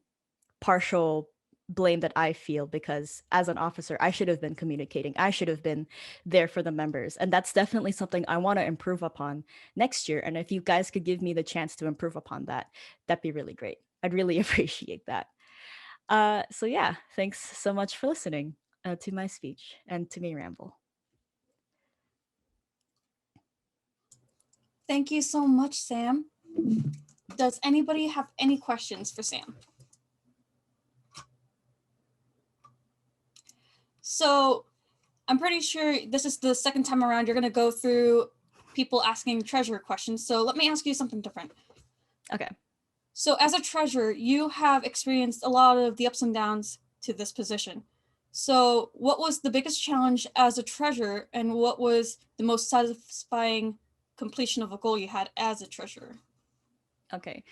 partial blame that I feel because as an officer, I should have been communicating. I should have been there for the members. And that's definitely something I want to improve upon next year. And if you guys could give me the chance to improve upon that, that'd be really great. I'd really appreciate that. So yeah, thanks so much for listening to my speech and to me ramble. Thank you so much, Sam. Does anybody have any questions for Sam? So I'm pretty sure this is the second time around you're going to go through people asking treasurer questions. So let me ask you something different. Okay. So as a treasurer, you have experienced a lot of the ups and downs to this position. So what was the biggest challenge as a treasurer, and what was the most satisfying completion of a goal you had as a treasurer? Okay.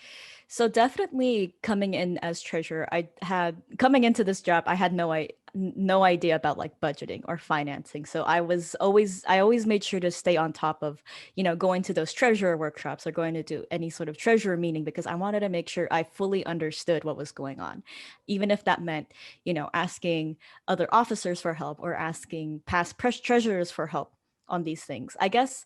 So definitely coming in as treasurer, coming into this job, I had no idea about like budgeting or financing. So I always made sure to stay on top of, going to those treasurer workshops or going to do any sort of treasurer meeting, because I wanted to make sure I fully understood what was going on. Even if that meant, asking other officers for help or asking past treasurers for help on these things. I guess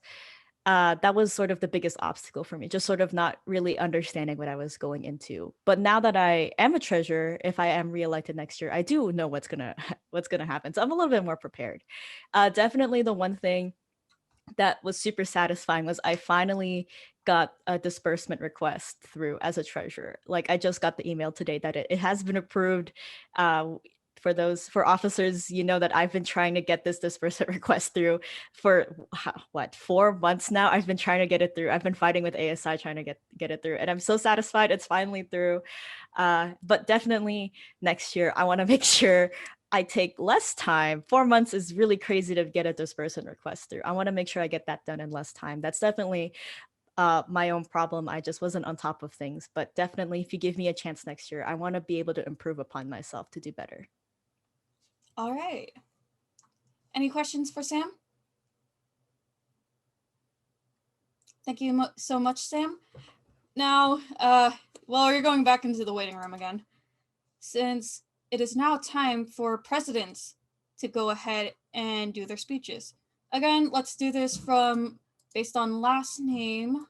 that was sort of the biggest obstacle for me, just sort of not really understanding what I was going into. But now that I am a treasurer, if I am reelected next year, I do know what's gonna happen. So I'm a little bit more prepared. Definitely the one thing that was super satisfying was I finally got a disbursement request through as a treasurer. Like I just got the email today that it has been approved. For officers, that I've been trying to get this disbursement request through for 4 months now. I've been trying to get it through. I've been fighting with ASI trying to get it through, and I'm so satisfied it's finally through. But definitely next year, I want to make sure I take less time. 4 months is really crazy to get a disbursement request through. I want to make sure I get that done in less time. That's definitely my own problem. I just wasn't on top of things. But definitely, if you give me a chance next year, I want to be able to improve upon myself to do better. All right. Any questions for Sam? Thank you so much, Sam. Now, well, you're going back into the waiting room again. Since it is now time for presidents to go ahead and do their speeches. Again, let's do this based on last name.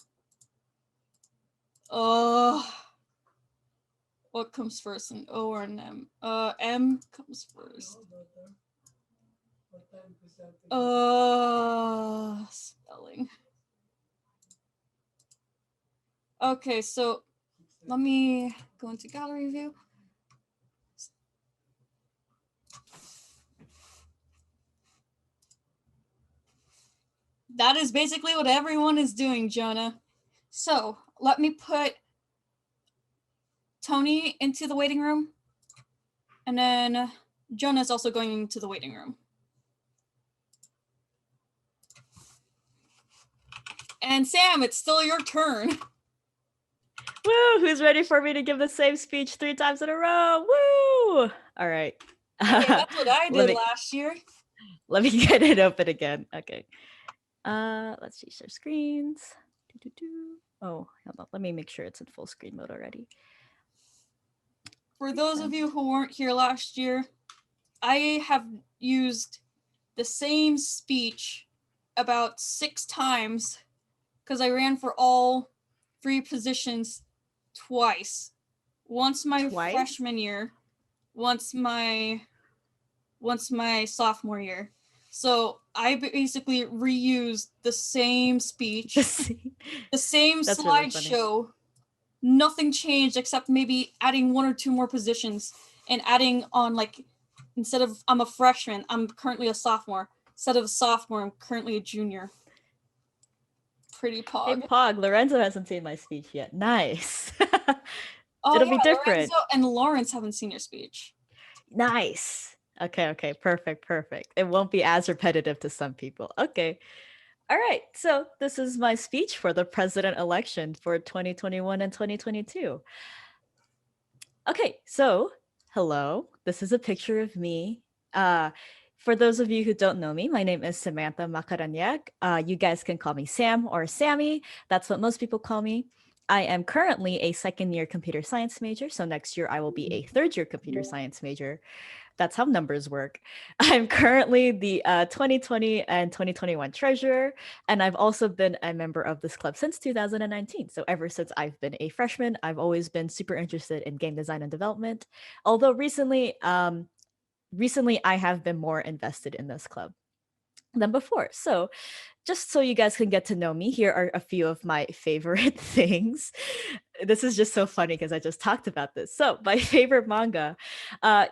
What comes first, an O or an M? M comes first. Spelling. Okay, so let me go into gallery view. That is basically what everyone is doing, Jonah. So let me put Tony into the waiting room, and then Jonah's also going into the waiting room. And Sam, it's still your turn. Woo! Who's ready for me to give the same speech 3 times in a row? Woo! All right. Hey, that's what I did last year. Let me get it open again. Okay. Let's see, share screens. Oh, hold on. Let me make sure it's in full screen mode already. For those of you who weren't here last year, I have used the same speech about 6 times because I ran for all 3 positions twice. Once my freshman year, once my sophomore year. So I basically reused the same speech, the same slideshow. Really, nothing changed except maybe adding 1 or 2 more positions and adding on, like, instead of I'm a freshman, I'm currently a sophomore. Instead of a sophomore, I'm currently a junior. Pretty pog. Hey, Pog, Lorenzo hasn't seen my speech yet. Nice. Oh, it'll be different. Lorenzo and Lawrence haven't seen your speech. Nice. Okay, perfect. It won't be as repetitive to some people. Okay. All right, so this is my speech for the president election for 2021 and 2022. Okay, so hello, this is a picture of me. For those of you who don't know me, my name is Samantha Makaranyag. You guys can call me Sam or Sammy. That's what most people call me. I am currently a 2nd-year computer science major, so next year I will be a 3rd-year computer science major. That's how numbers work. I'm currently the 2020 and 2021 treasurer, and I've also been a member of this club since 2019. So ever since I've been a freshman, I've always been super interested in game design and development. Although recently I have been more invested in this club than before. So just so you guys can get to know me, here are a few of my favorite things. this is just so funny because I just talked about this. So my favorite manga,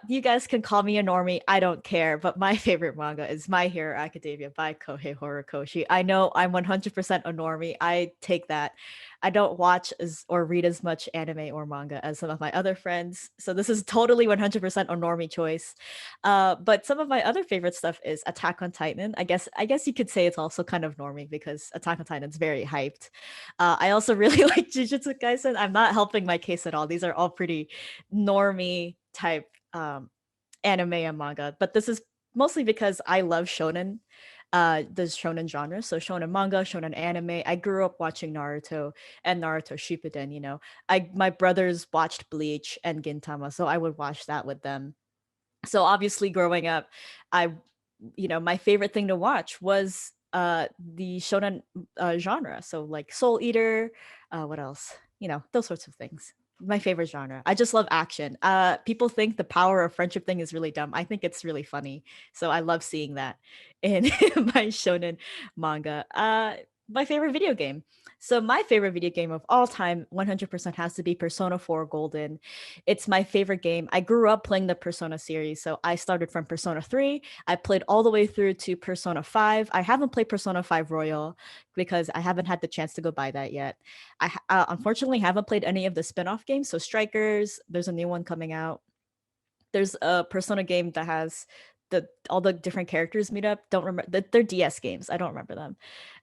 you guys can call me a normie. I don't care. But my favorite manga is My Hero Academia by Kohei Horikoshi. I know I'm 100% a normie. I take that. I don't watch or read as much anime or manga as some of my other friends. So this is totally 100% a normie choice. But some of my other favorite stuff is Attack on Titan. I guess you could say it's also kind of normie because Attack on Titan's very hyped. I also really like Jujutsu Kaisen. I'm not helping my case at all. These are all pretty normie type anime and manga, but this is mostly because I love shonen, the shonen genre. So shonen manga, shonen anime. I grew up watching Naruto and Naruto Shippuden. My brothers watched Bleach and Gintama, so I would watch that with them. So obviously, growing up, I, my favorite thing to watch was the shonen genre. So like Soul Eater, what else? Those sorts of things. My favorite genre. I just love action. People think the power of friendship thing is really dumb. I think it's really funny. So I love seeing that in my shonen manga. My favorite video game. So my favorite video game of all time, 100% has to be Persona 4 Golden. It's my favorite game. I grew up playing the Persona series. So I started from Persona 3. I played all the way through to Persona 5. I haven't played Persona 5 Royal because I haven't had the chance to go buy that yet. I unfortunately haven't played any of the spin-off games. So Strikers, there's a new one coming out. There's a Persona game that has all the different characters meet up. Don't remember. They're DS games. I don't remember them.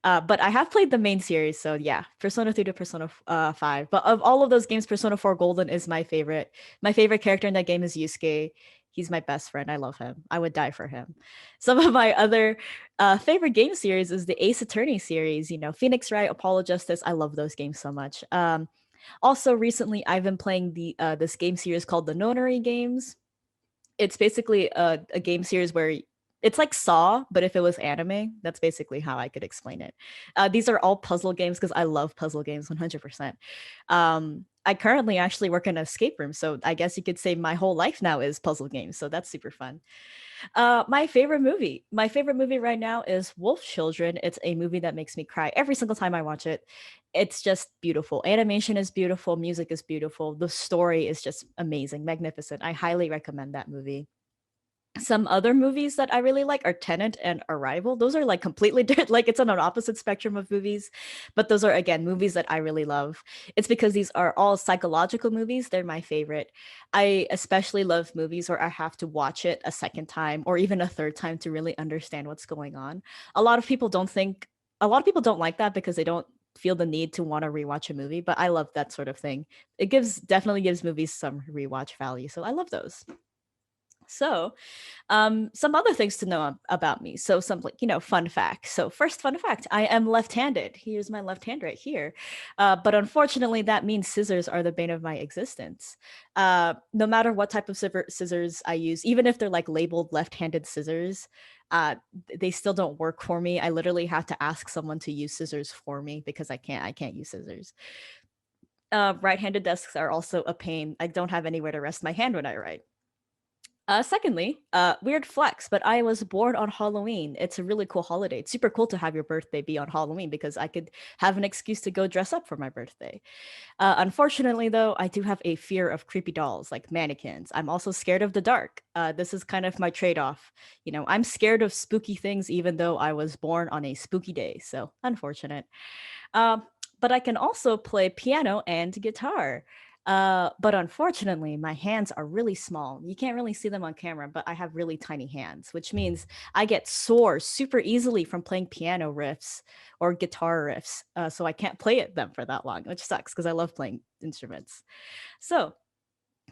But I have played the main series. So yeah, Persona 3 to Persona 5. But of all of those games, Persona 4 Golden is my favorite. My favorite character in that game is Yusuke. He's my best friend. I love him. I would die for him. Some of my other favorite game series is the Ace Attorney series. Phoenix Wright, Apollo Justice. I love those games so much. Also, recently I've been playing this game series called the Nonary games. It's basically a game series where it's like Saw, but if it was anime, that's basically how I could explain it. These are all puzzle games because I love puzzle games 100%. I currently actually work in an escape room, so I guess you could say my whole life now is puzzle games, so that's super fun. My favorite movie right now is Wolf Children. It's a movie that makes me cry every single time I watch it. It's just beautiful. Animation is beautiful, music is beautiful, the story is just amazing, magnificent. I highly recommend that movie. Some other movies that I really like are Tenet and Arrival. Those are like completely different, like it's on an opposite spectrum of movies, but those are again movies that I really love. It's because these are all psychological movies. They're my favorite. I especially love movies where I have to watch it a second time or even a third time to really understand what's going on. A lot of people don't like that because they don't feel the need to want to rewatch a movie, but I love that sort of thing. It definitely gives movies some rewatch value. So I love those. So some other things to know about me. So some fun facts. So first fun fact, I am left-handed. Here's my left hand right here. But unfortunately that means scissors are the bane of my existence. No matter what type of scissors I use, even if they're like labeled left-handed scissors, they still don't work for me. I literally have to ask someone to use scissors for me because I can't use scissors. Right-handed desks are also a pain. I don't have anywhere to rest my hand when I write. Secondly, weird flex, but I was born on Halloween. It's a really cool holiday. It's super cool to have your birthday be on Halloween because I could have an excuse to go dress up for my birthday. Unfortunately, though, I do have a fear of creepy dolls like mannequins. I'm also scared of the dark. This is kind of my trade-off. I'm scared of spooky things even though I was born on a spooky day. So unfortunate. But I can also play piano and guitar. But unfortunately, my hands are really small. You can't really see them on camera, but I have really tiny hands, which means I get sore super easily from playing piano riffs or guitar riffs. So I can't play them for that long, which sucks because I love playing instruments. So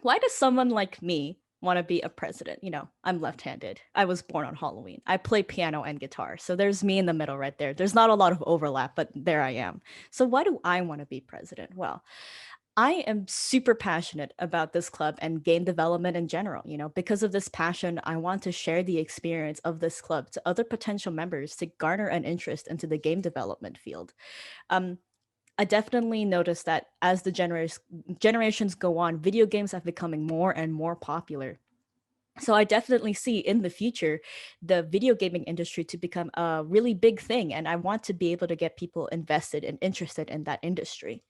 why does someone like me want to be a president? I'm left-handed. I was born on Halloween. I play piano and guitar. So there's me in the middle right there. There's not a lot of overlap, but there I am. So why do I want to be president? Well, I am super passionate about this club and game development in general. Because of this passion, I want to share the experience of this club to other potential members to garner an interest into the game development field. I definitely noticed that as the generations go on, video games have becoming more and more popular. So I definitely see in the future the video gaming industry to become a really big thing, and I want to be able to get people invested and interested in that industry.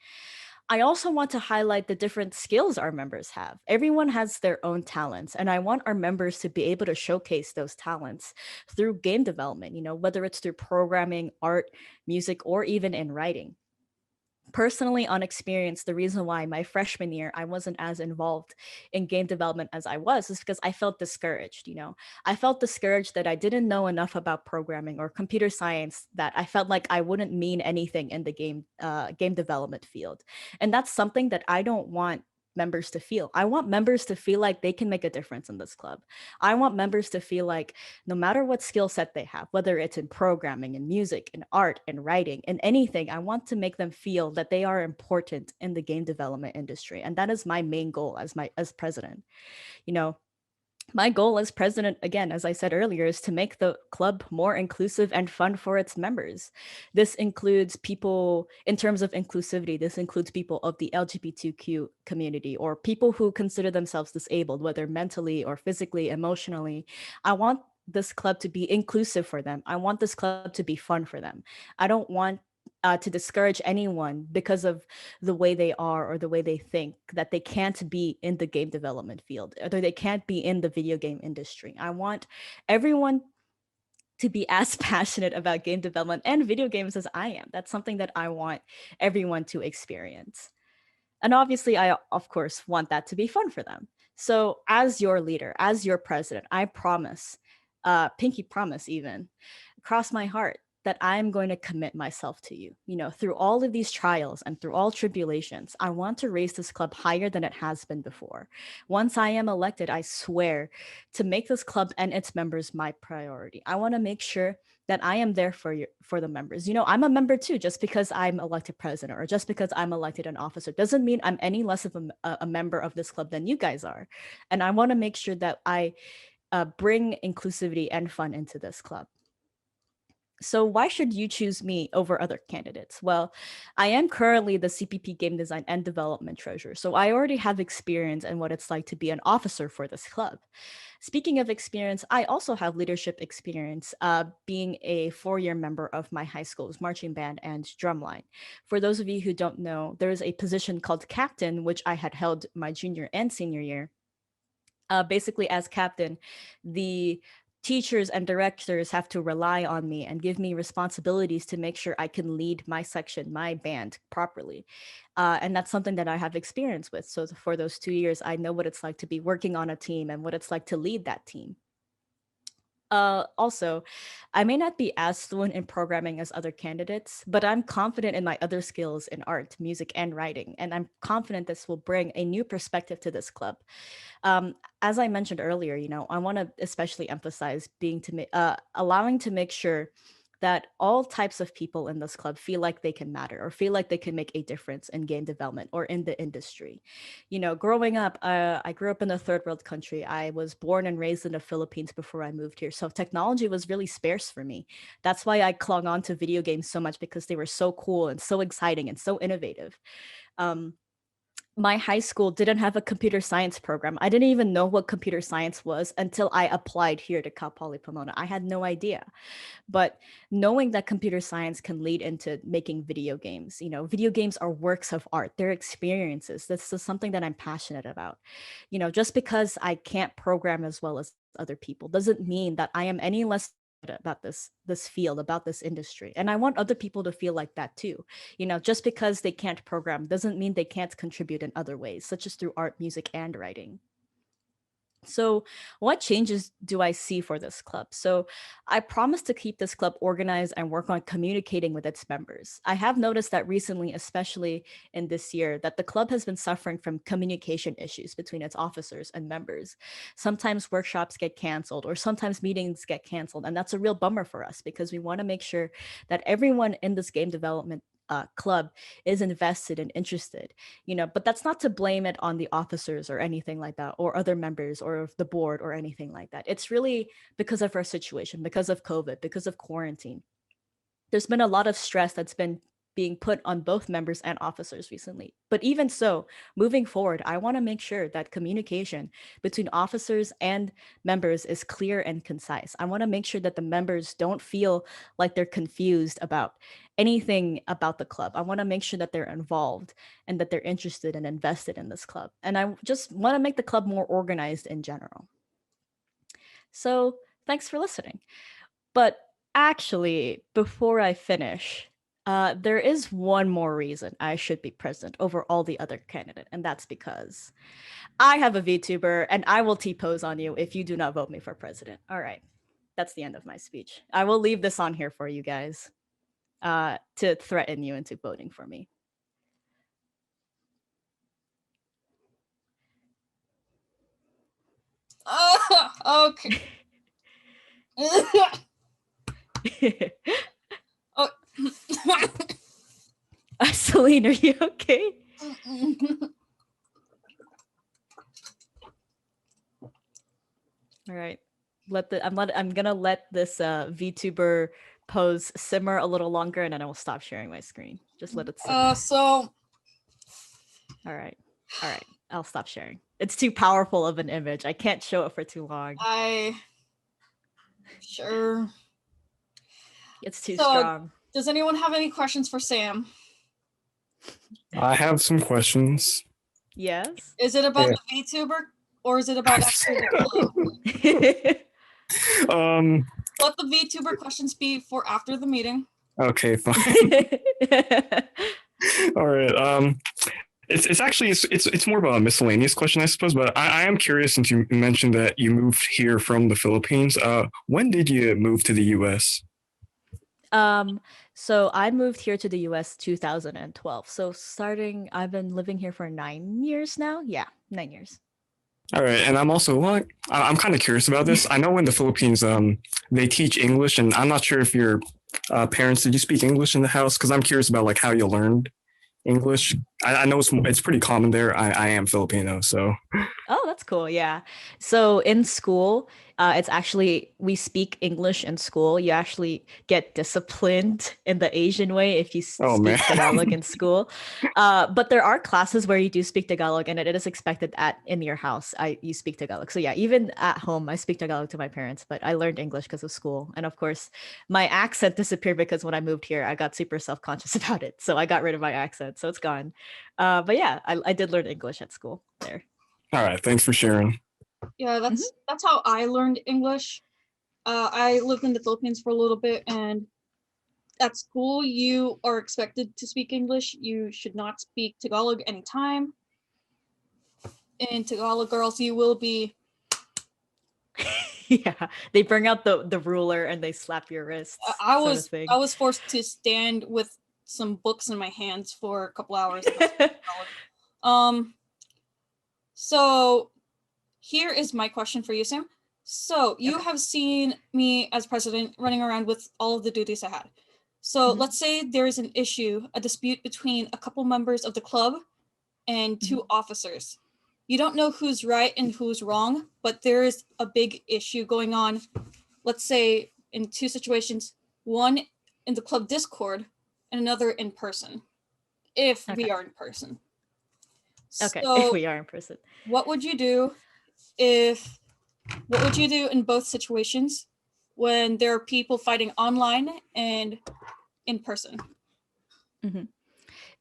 I also want to highlight the different skills our members have. Everyone has their own talents, and I want our members to be able to showcase those talents through game development, whether it's through programming, art, music, or even in writing. Personally, on experience, the reason why my freshman year I wasn't as involved in game development as I was is because I felt discouraged. I felt discouraged that I didn't know enough about programming or computer science, that I felt like I wouldn't mean anything in the game development field. And that's something that I don't want members to feel. I want members to feel like they can make a difference in this club. I want members to feel like no matter what skill set they have, whether it's in programming, in music, in art, in writing, in anything, I want to make them feel that they are important in the game development industry. And that is my main goal as president. My goal as president, again, as I said earlier, is to make the club more inclusive and fun for its members. This includes people, in terms of inclusivity, this includes people of the LGBTQ community or people who consider themselves disabled, whether mentally or physically, emotionally. I want this club to be inclusive for them. I want this club to be fun for them. I don't want to discourage anyone because of the way they are or the way they think, that they can't be in the game development field or they can't be in the video game industry. I want everyone to be as passionate about game development and video games as I am. That's something that I want everyone to experience. And obviously, I, of course, want that to be fun for them. So as your leader, as your president, I promise, pinky promise even, cross my heart, that I'm going to commit myself to you. Through all of these trials and through all tribulations, I want to raise this club higher than it has been before. Once I am elected, I swear to make this club and its members my priority. I want to make sure that I am there for the members. I'm a member too. Just because I'm elected president or just because I'm elected an officer doesn't mean I'm any less of a member of this club than you guys are. And I want to make sure that I bring inclusivity and fun into this club. So why should you choose me over other candidates? Well, I am currently the CPP Game Design and Development Treasurer, so I already have experience in what it's like to be an officer for this club. Speaking of experience, I also have leadership experience, being a 4-year member of my high school's marching band and drumline. For those of you who don't know, there is a position called captain, which I had held my junior and senior year. Basically, as captain, the teachers and directors have to rely on me and give me responsibilities to make sure I can lead my section, my band properly. And that's something that I have experience with. So for those 2 years, I know what it's like to be working on a team and what it's like to lead that team. Also, I may not be as fluent in programming as other candidates, but I'm confident in my other skills in art, music, and writing, and I'm confident this will bring a new perspective to this club. As I mentioned earlier, I want to especially emphasize allowing to make sure that all types of people in this club feel like they can matter or feel like they can make a difference in game development or in the industry. Growing up, I grew up in a third world country. I was born and raised in the Philippines before I moved here. So technology was really scarce for me. That's why I clung on to video games so much, because they were so cool and so exciting and so innovative. My high school didn't have a computer science program. I didn't even know what computer science was until I applied here to Cal Poly Pomona. I had no idea. But knowing that computer science can lead into making video games, video games are works of art. They're experiences. This is something that I'm passionate about. Just because I can't program as well as other people doesn't mean that I am any less about this field, about this industry. And I want other people to feel like that too. Just because they can't program doesn't mean they can't contribute in other ways, such as through art, music, and writing. So what changes do I see for this club? So I promise to keep this club organized and work on communicating with its members. I have noticed that recently, especially in this year, that the club has been suffering from communication issues between its officers and members. Sometimes workshops get canceled or sometimes meetings get canceled. And that's a real bummer for us because we want to make sure that everyone in this game development club is invested and interested, but that's not to blame it on the officers or anything like that, or other members or the board or anything like that. It's really because of our situation, because of COVID, because of quarantine. There's been a lot of stress that's been being put on both members and officers recently. But even so, moving forward, I want to make sure that communication between officers and members is clear and concise. I want to make sure that the members don't feel like they're confused about anything about the club. I want to make sure that they're involved and that they're interested and invested in this club. And I just want to make the club more organized in general. So thanks for listening. But actually, before I finish, there is one more reason I should be president over all the other candidates, and that's because I have a VTuber and I will T-pose on you if you do not vote me for president. All right, that's the end of my speech. I will leave this on here for you guys to threaten you into voting for me. Okay. Oh. Celine, are you okay? All right. I'm gonna let this VTuber pose simmer a little longer, and then I will stop sharing my screen. Just let it simmer. So. All right. I'll stop sharing. It's too powerful of an image. I can't show it for too long. Sure. It's too strong. Does anyone have any questions for Sam? I have some questions. Yes. Is it about the VTuber or is it about actually the club? Let the VTuber questions be for after the meeting. Okay, fine. All right. It's actually it's more of a miscellaneous question, I suppose. But I am curious, since you mentioned that you moved here from the Philippines. When did you move to the U.S.? So I moved here to the US 2012. So I've been living here for 9 years now. Yeah, 9 years. All right, and I'm kind of curious about this. I know in the Philippines, they teach English, and I'm not sure if your parents, did you speak English in the house? Because I'm curious about like how you learned English. I know it's pretty common there. I am Filipino, so. Oh, that's cool. Yeah. So in school, it's actually, we speak English in school. You actually get disciplined in the Asian way if you speak Tagalog in school. But there are classes where you do speak Tagalog, and it is expected in your house you speak Tagalog. So yeah, even at home, I speak Tagalog to my parents, but I learned English because of school. And of course, my accent disappeared because when I moved here, I got super self-conscious about it. So I got rid of my accent, so it's gone. But yeah, I did learn English at school there. All right, thanks for sharing. Yeah, that's how I learned English. I lived in the Philippines for a little bit, and at school you are expected to speak English. You should not speak Tagalog anytime. In Tagalog, girls, you will be. Yeah, they bring out the ruler and they slap your wrist. I was forced to stand with some books in my hands for a couple hours. So here is my question for you, Sam. So you have seen me as president running around with all of the duties I had. So let's say there is an issue, a dispute between a couple members of the club and two officers. You don't know who's right and who's wrong, but there is a big issue going on. Let's say in two situations, one in the club Discord and another in person, if we are in person. Okay, so if we are in person. What would you do in both situations when there are people fighting online and in person?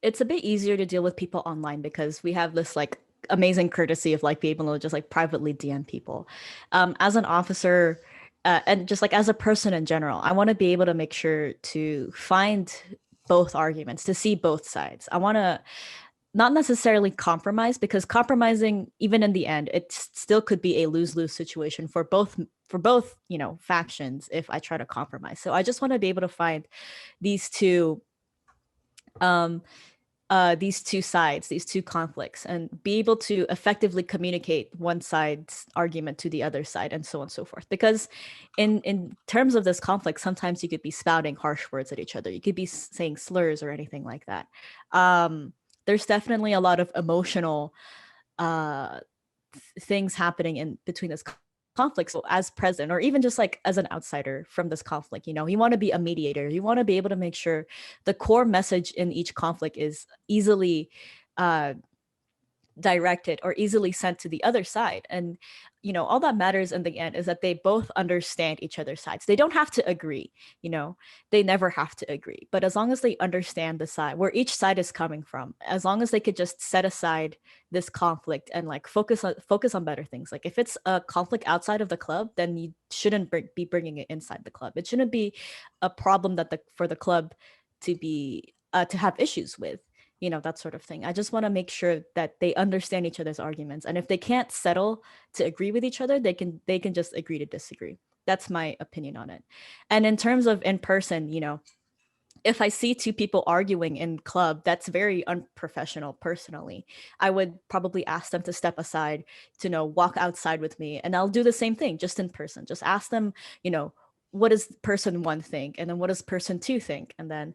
It's a bit easier to deal with people online because we have this like amazing courtesy of like being able to just like privately DM people. As an officer, and just like as a person in general, I want to be able to make sure to find both arguments, to see both sides. I want to not necessarily compromise, because compromising, even in the end, it still could be a lose-lose situation for both, factions if I try to compromise. So I just want to be able to find these two sides, these two conflicts, and be able to effectively communicate one side's argument to the other side, and so on and so forth. Because in terms of this conflict, sometimes you could be spouting harsh words at each other. You could be saying slurs or anything like that. There's definitely a lot of emotional things happening in between this conflict. So as president, or even just like as an outsider from this conflict, you want to be a mediator. You want to be able to make sure the core message in each conflict is easily directed or easily sent to the other side. And all that matters in the end is that they both understand each other's sides. They don't have to agree, they never have to agree, but as long as they understand the side where each side is coming from, as long as they could just set aside this conflict and like focus on better things. Like if it's a conflict outside of the club, then you shouldn't be bringing it inside the club. It shouldn't be a problem for the club to be to have issues with, that sort of thing. I just want to make sure that they understand each other's arguments, and if they can't settle to agree with each other, they can just agree to disagree. That's my opinion on it. And in terms of in person, if I see two people arguing in club, that's very unprofessional. Personally, I would probably ask them to step aside, to walk outside with me, and I'll do the same thing just in person. Just ask them, what does person one think, and then what does person two think, and then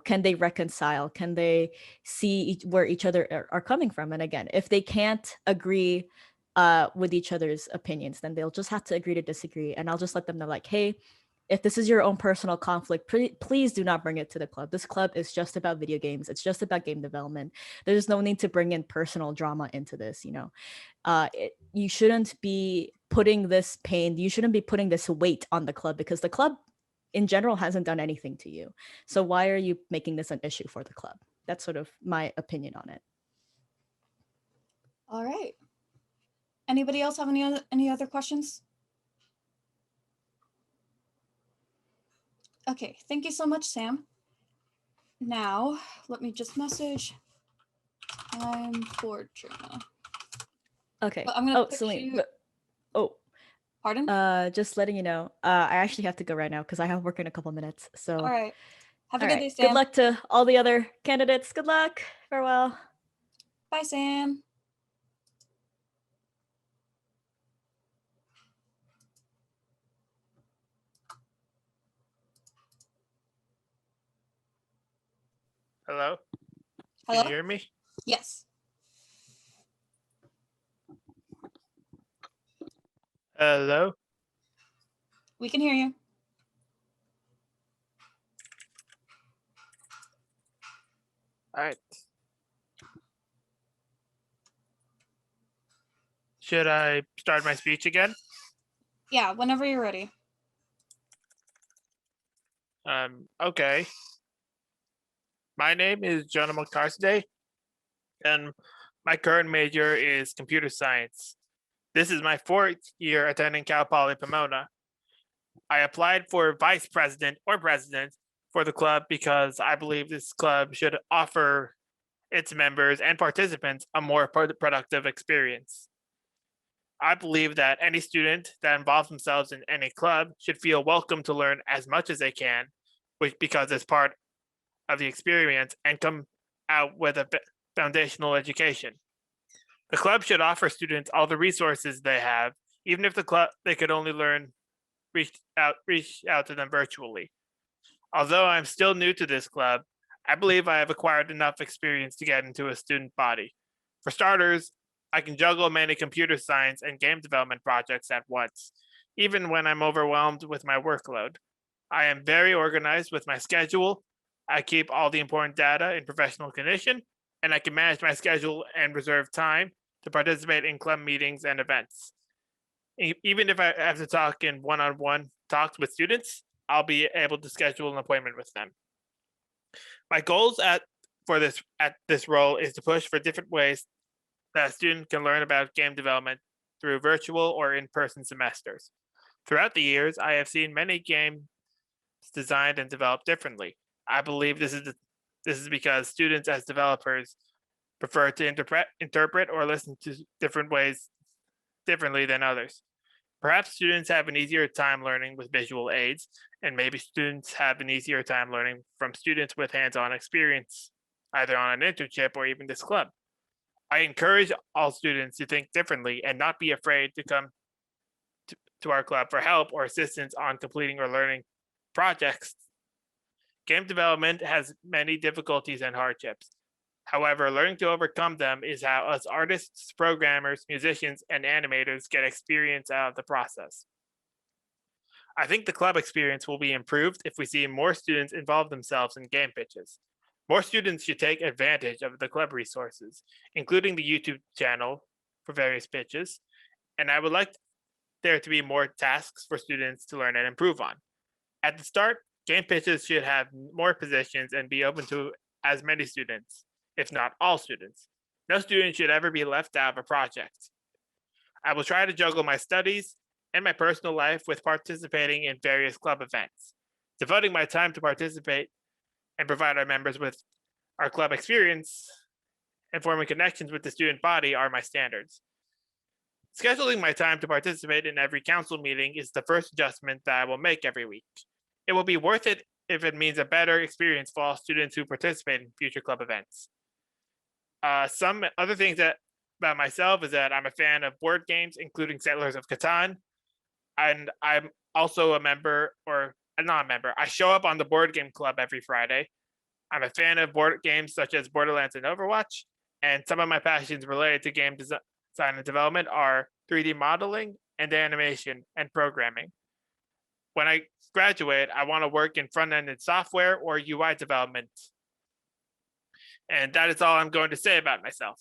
can they reconcile, can they see where each other are coming from. And again, if they can't agree with each other's opinions, then they'll just have to agree to disagree, and I'll just let them know, like, hey, if this is your own personal conflict, please do not bring it to the club. This club is just about video games. It's just about game development. There's no need to bring in personal drama into this. You shouldn't be putting this pain, you shouldn't be putting this weight on the club, because the club in general hasn't done anything to you. So why are you making this an issue for the club? That's sort of my opinion on it. All right. Anybody else have any other questions? Okay, thank you so much, Sam. Now, let me just message time for journal. Okay. But I'm gonna put Celine. you- Pardon? Just letting you know, I actually have to go right now because I have work in a couple minutes. So All right. Have a all good right. day, Sam. Good luck to all the other candidates. Good luck. Farewell. Bye, Sam. Hello? Can Hello? you hear me? Yes. Hello? We can hear you. All right. Should I start my speech again? Yeah, whenever you're ready. Okay. My name is Jonah Mokhtarzadeh, and my current major is computer science. This is my 4th year attending Cal Poly Pomona. I applied for vice president or president for the club because I believe this club should offer its members and participants a more productive experience. I believe that any student that involves themselves in any club should feel welcome to learn as much as they can, because it's part of the experience, and come out with a foundational education. The club should offer students all the resources they have, even if they could only reach out to them virtually. Although I'm still new to this club, I believe I have acquired enough experience to get into a student body. For starters, I can juggle many computer science and game development projects at once, even when I'm overwhelmed with my workload. I am very organized with my schedule. I keep all the important data in professional condition, and I can manage my schedule and reserve time to participate in club meetings and events. Even if I have to talk in one-on-one talks with students, I'll be able to schedule an appointment with them. My goals at this role is to push for different ways that a student can learn about game development through virtual or in-person semesters. Throughout the years, I have seen many games designed and developed differently. I believe this is because students as developers prefer to interpret or listen to different ways differently than others. Perhaps students have an easier time learning with visual aids, and maybe students have an easier time learning from students with hands-on experience, either on an internship or even this club. I encourage all students to think differently and not be afraid to come to our club for help or assistance on completing or learning projects. Game development has many difficulties and hardships. However, learning to overcome them is how us artists, programmers, musicians, and animators get experience out of the process. I think the club experience will be improved if we see more students involve themselves in game pitches. More students should take advantage of the club resources, including the YouTube channel for various pitches, and I would like there to be more tasks for students to learn and improve on. At the start, game pitches should have more positions and be open to as many students, if not all students. No student should ever be left out of a project. I will try to juggle my studies and my personal life with participating in various club events. Devoting my time to participate and provide our members with our club experience and forming connections with the student body are my standards. Scheduling my time to participate in every council meeting is the first adjustment that I will make every week. It will be worth it if it means a better experience for all students who participate in future club events. Some other things about myself is that I'm a fan of board games, including Settlers of Catan, and I'm also a member, or not a member. I show up on the board game club every Friday. I'm a fan of board games such as Borderlands and Overwatch, and some of my passions related to game design and development are 3D modeling and animation and programming. When I graduate, I want to work in front-ended software or UI development. And that is all I'm going to say about myself.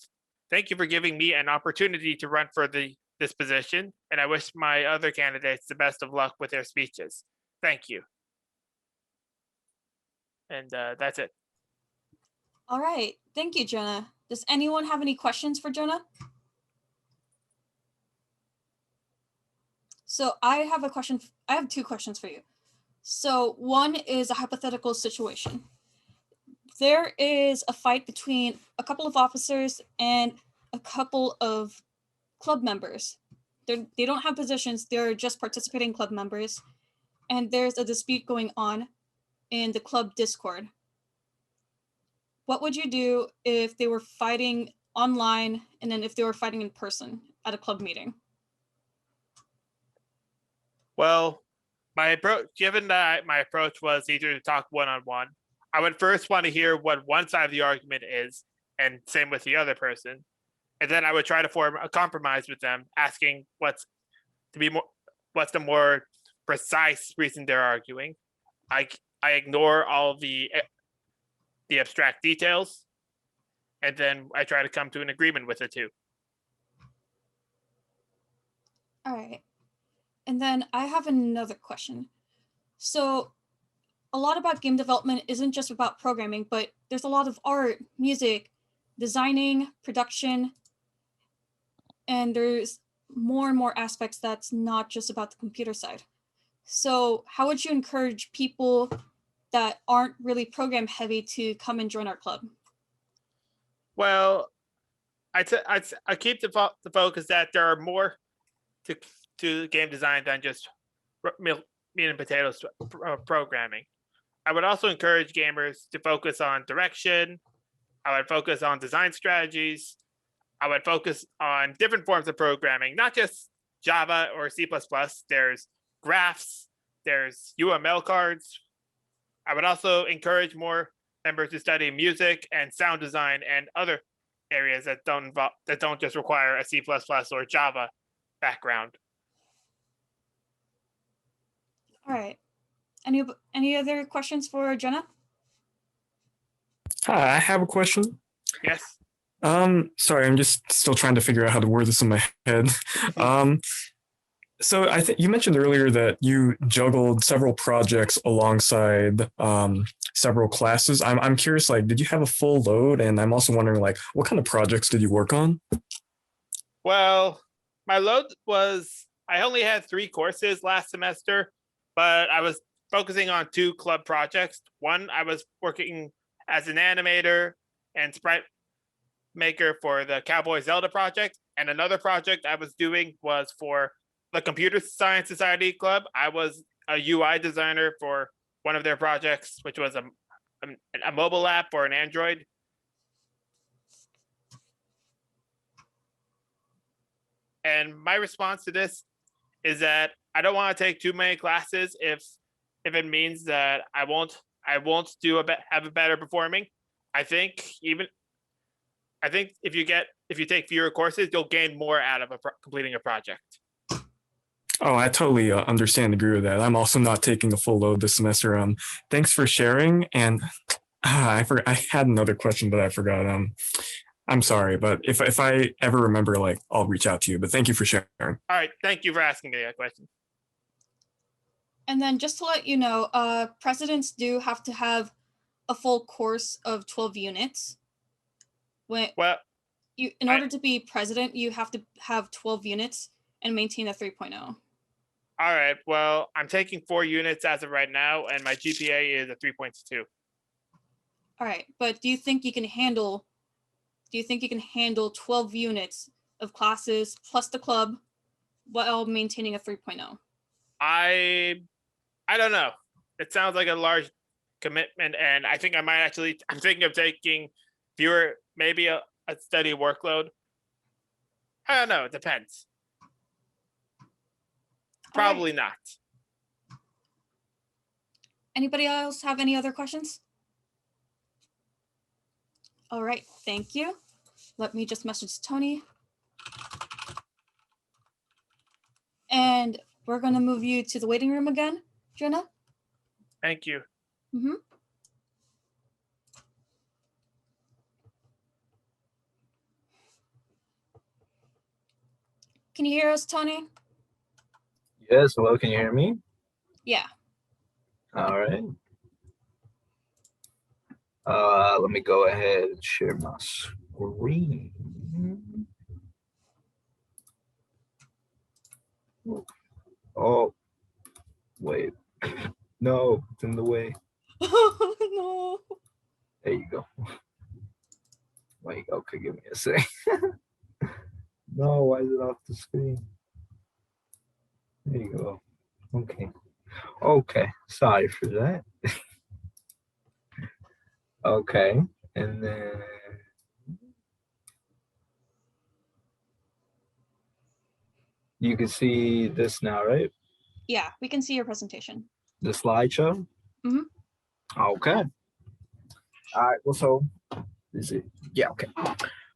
Thank you for giving me an opportunity to run for this position, and I wish my other candidates the best of luck with their speeches. Thank you. And that's it. All right. Thank you, Jonah. Does anyone have any questions for Jonah? So I have a question. I have two questions for you. So one is a hypothetical situation. There is a fight between a couple of officers and a couple of club members. They don't have positions. They're just participating club members. And there's a dispute going on in the club Discord. What would you do if they were fighting online and then if they were fighting in person at a club meeting? Well, given that my approach was either to talk one-on-one, I would first want to hear what one side of the argument is, and same with the other person. And then I would try to form a compromise with them, asking what's the more precise reason they're arguing. I ignore all the abstract details, and then I try to come to an agreement with the two. All right. And then I have another question. So a lot about game development isn't just about programming, but there's a lot of art, music, designing, production, and there's more and more aspects that's not just about the computer side. So how would you encourage people that aren't really program heavy to come and join our club? Well, I keep the focus that there are more to game design than just meat and potatoes programming. I would also encourage gamers to focus on direction. I would focus on design strategies. I would focus on different forms of programming, not just Java or C++. There's graphs, there's UML cards. I would also encourage more members to study music and sound design and other areas that don't just require a C++ or Java background. All right. Any other questions for Jenna? Hi, I have a question. Yes. Sorry, I'm just still trying to figure out how to word this in my head. So I think you mentioned earlier that you juggled several projects alongside several classes. I'm curious, like, did you have a full load? And I'm also wondering, like, what kind of projects did you work on? Well, my load was, I only had 3 courses last semester, but I was focusing on 2 club projects. One, I was working as an animator and sprite maker for the Cowboy Zelda project. And another project I was doing was for the Computer Science Society Club. I was a UI designer for one of their projects, which was a mobile app for an Android. And my response to this is that I don't want to take too many classes if it means that I won't have a better performing. I think if you take fewer courses, you'll gain more out of completing a project. Oh, I totally understand and agree with that. I'm also not taking a full load this semester. Thanks for sharing. And I forgot. I had another question, but I forgot. I'm sorry, but if I ever remember, like, I'll reach out to you. But thank you for sharing. All right, thank you for asking me that question. And then just to let you know, presidents do have to have a full course of 12 units. Well, In order to be president, you have to have 12 units and maintain a 3.0. all right. Well, I'm taking 4 units as of right now, and my GPA is a 3.2. All right, but do you think you can handle 12 units of classes plus the club while maintaining a 3.0? I don't know. It sounds like a large commitment, and I think I might actually. I'm thinking of taking fewer, maybe a steady workload. I don't know. It depends. Probably not. Anybody else have any other questions? All right, thank you. Let me just message Tony. And we're going to move you to the waiting room again, Jenna. Thank you. Mm-hmm. Can you hear us, Tony? Yes, hello, can you hear me? Yeah. All right. Let me go ahead and share my screen. Oh, wait. No, it's in the way. Oh, no. There you go. Wait, okay, give me a sec. No, why is it off the screen? There you go. Okay. Okay, sorry for that. Okay, and then you can see this now, right? Yeah, we can see your presentation. The slideshow? Mhm. Okay. All right, well, so is it? Yeah, okay.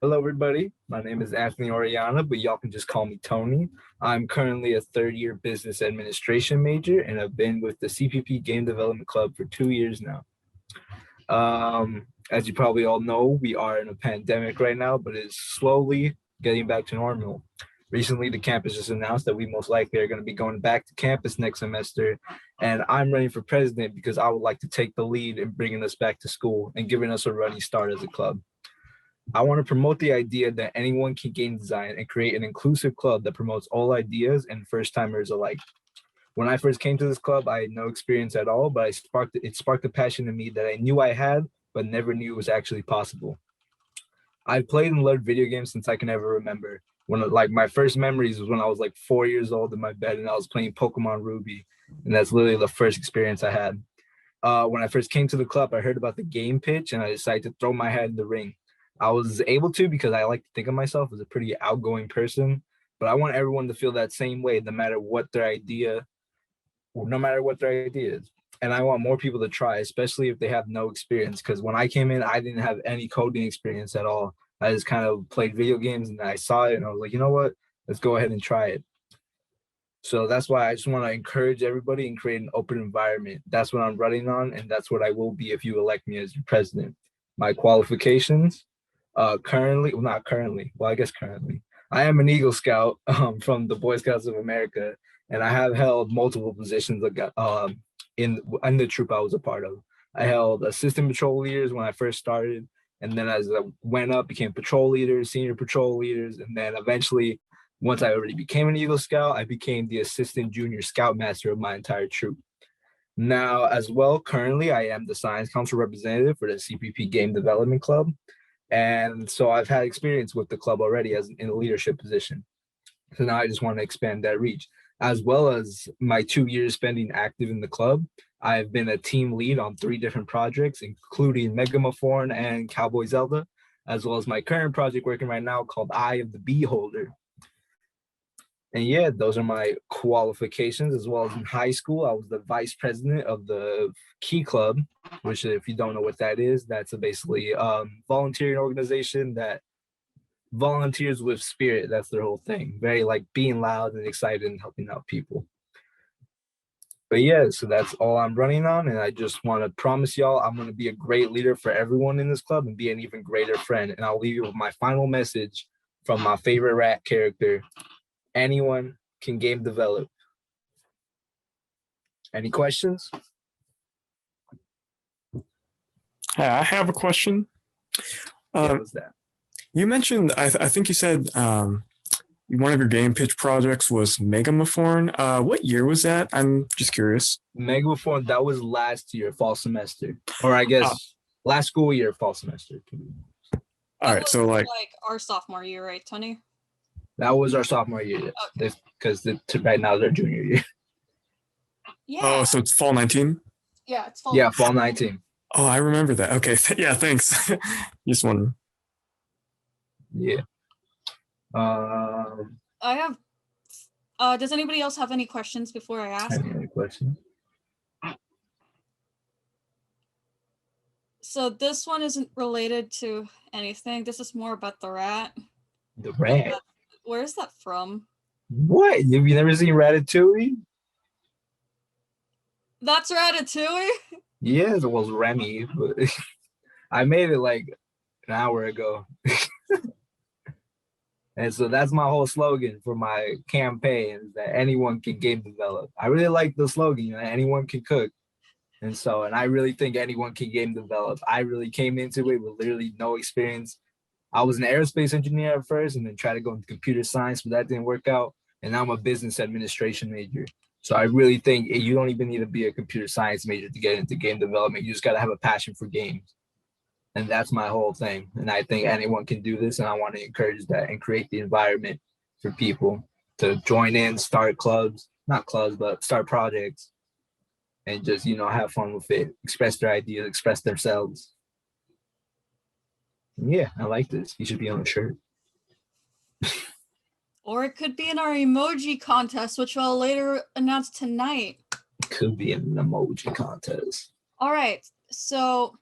Hello, everybody. My name is Anthony Oriana, but y'all can just call me Tony. I'm currently a third-year business administration major, and I've been with the CPP Game Development Club for 2 years now. As you probably all know, we are in a pandemic right now, but it's slowly getting back to normal. Recently, the campus just announced that we most likely are going to be going back to campus next semester, and I'm running for president because I would like to take the lead in bringing us back to school and giving us a running start as a club. I want to promote the idea that anyone can game design and create an inclusive club that promotes all ideas and first-timers alike. When I first came to this club, I had no experience at all, but it sparked a passion in me that I knew I had, but never knew was actually possible. I've played and loved video games since I can ever remember. Like my first memories was when I was like 4 years old in my bed and I was playing Pokemon Ruby, and that's literally the first experience I had. When I first came to the club, I heard about the game pitch and I decided to throw my hat in the ring. I was able to because I like to think of myself as a pretty outgoing person, but I want everyone to feel that same way, no matter what their idea is. And I want more people to try, especially if they have no experience. Because when I came in, I didn't have any coding experience at all. I just kind of played video games and I saw it and I was like, you know what? Let's go ahead and try it. So that's why I just want to encourage everybody and create an open environment. That's what I'm running on, and that's what I will be if you elect me as your president. My qualifications, currently, I am an Eagle Scout from the Boy Scouts of America, and I have held multiple positions in the troop I was a part of. I held assistant patrol leaders when I first started, and then as I went up, became patrol leaders, senior patrol leaders, and then eventually, once I already became an Eagle Scout, I became the assistant junior scoutmaster of my entire troop. Now, as well, currently, I am the Science Council representative for the CPP Game Development Club. And so I've had experience with the club already as in a leadership position. So now I just want to expand that reach. As well as my 2 years spending active in the club, I've been a team lead on 3 different projects, including Megamophorn and Cowboy Zelda, as well as my current project working right now called Eye of the Beholder. And yeah, those are my qualifications. As well as in high school, I was the vice president of the Key Club, which if you don't know what that is, that's a basically volunteering organization that volunteers with spirit. That's their whole thing. Very like being loud and excited and helping out people. But yeah, so that's all I'm running on. And I just want to promise y'all I'm going to be a great leader for everyone in this club and be an even greater friend. And I'll leave you with my final message from my favorite rat character. Anyone can game develop. Any questions? Hey, I have a question. What was that? You mentioned, I think you said one of your game pitch projects was Megamophone. What year was that? I'm just curious. Megaphone, that was last year, fall semester. Or I guess last school year, fall semester. All right, so like our sophomore year, right, Tony? That was our sophomore year, because right now is our junior year. Yeah. Oh, so it's fall 19? Yeah, it's fall. Yeah, fall 19. Oh, I remember that. Okay, yeah, thanks. Just wondering. Yeah. I have. Does anybody else have any questions before I ask? Any questions? So this one isn't related to anything. This is more about the rat. The rat. Where is that from? What? Have you never seen Ratatouille? That's Ratatouille? Yeah, it was Remy, but I made it like an hour ago. And so that's my whole slogan for my campaign, is that anyone can game develop. I really like the slogan, anyone can cook. And I really think anyone can game develop. I really came into it with literally no experience. I was an aerospace engineer at first and then tried to go into computer science, but that didn't work out. And now I'm a business administration major. So I really think you don't even need to be a computer science major to get into game development. You just got to have a passion for games. And that's my whole thing. And I think anyone can do this. And I want to encourage that and create the environment for people to join in, start clubs, not clubs, but start projects and just, have fun with it, express their ideas, express themselves. Yeah, I like this. You should be on a shirt. Or it could be in our emoji contest, which I'll later announce tonight. Could be an emoji contest. All right. So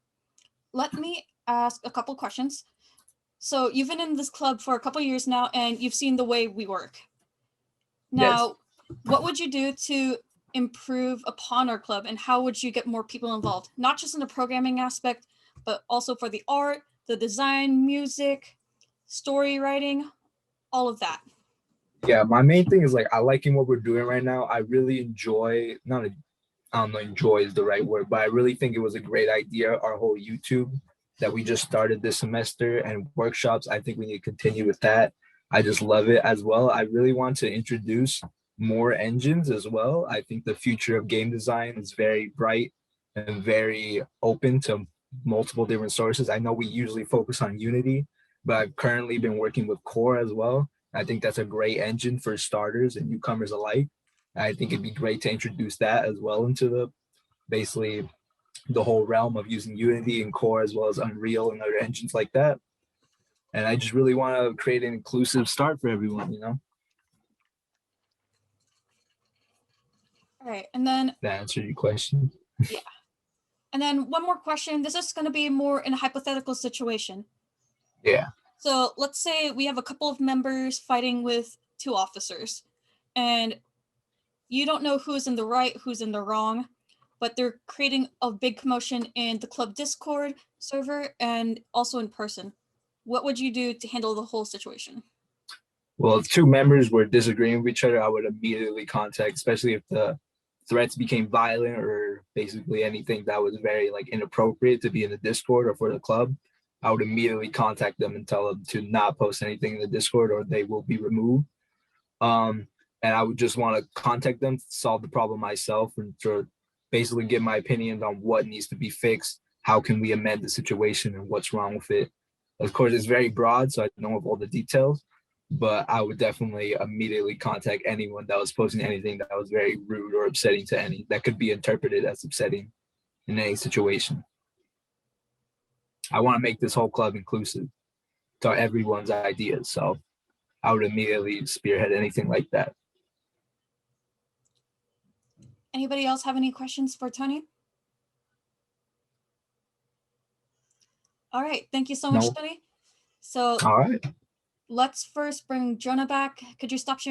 let me ask a couple questions. So you've been in this club for a couple years now, and you've seen the way we work. Now, What would you do to improve upon our club, and how would you get more people involved? Not just in the programming aspect, but also for the art, the design, music, story writing, all of that. Yeah, my main thing is like I liking what we're doing right now. I really enjoy, I don't know, enjoy is the right word, but I really think it was a great idea. Our whole YouTube that we just started this semester and workshops, I think we need to continue with that. I just love it as well. I really want to introduce more engines as well. I think the future of game design is very bright and very open to multiple different sources. I know we usually focus on Unity, but I've currently been working with Core as well. I think that's a great engine for starters and newcomers alike. I think it'd be great to introduce that as well into basically the whole realm of using Unity and Core as well as Unreal and other engines like that. And I just really want to create an inclusive start for everyone, All right, and then that answered your question. Yeah. And then one more question. This is going to be more in a hypothetical situation. Yeah. So let's say we have a couple of members fighting with two officers, and you don't know who's in the right, who's in the wrong, but they're creating a big commotion in the club Discord server and also in person. What would you do to handle the whole situation? Well, if two members were disagreeing with each other, I would immediately contact, especially if the threats became violent or basically anything that was very inappropriate to be in the Discord or for the club. I would immediately contact them and tell them to not post anything in the Discord or they will be removed. And I would just want to contact them, solve the problem myself, and to basically give my opinion on what needs to be fixed, how can we amend the situation, and what's wrong with it. Of course, it's very broad, so I don't know of all the details, but I would definitely immediately contact anyone that was posting anything that was very rude or upsetting to any, that could be interpreted as upsetting in any situation. I want to make this whole club inclusive to everyone's ideas, so I would immediately spearhead anything like that. Anybody else have any questions for Tony? All right, thank you so much, Tony. So all right, let's first bring Jonah back. Could you stop sharing?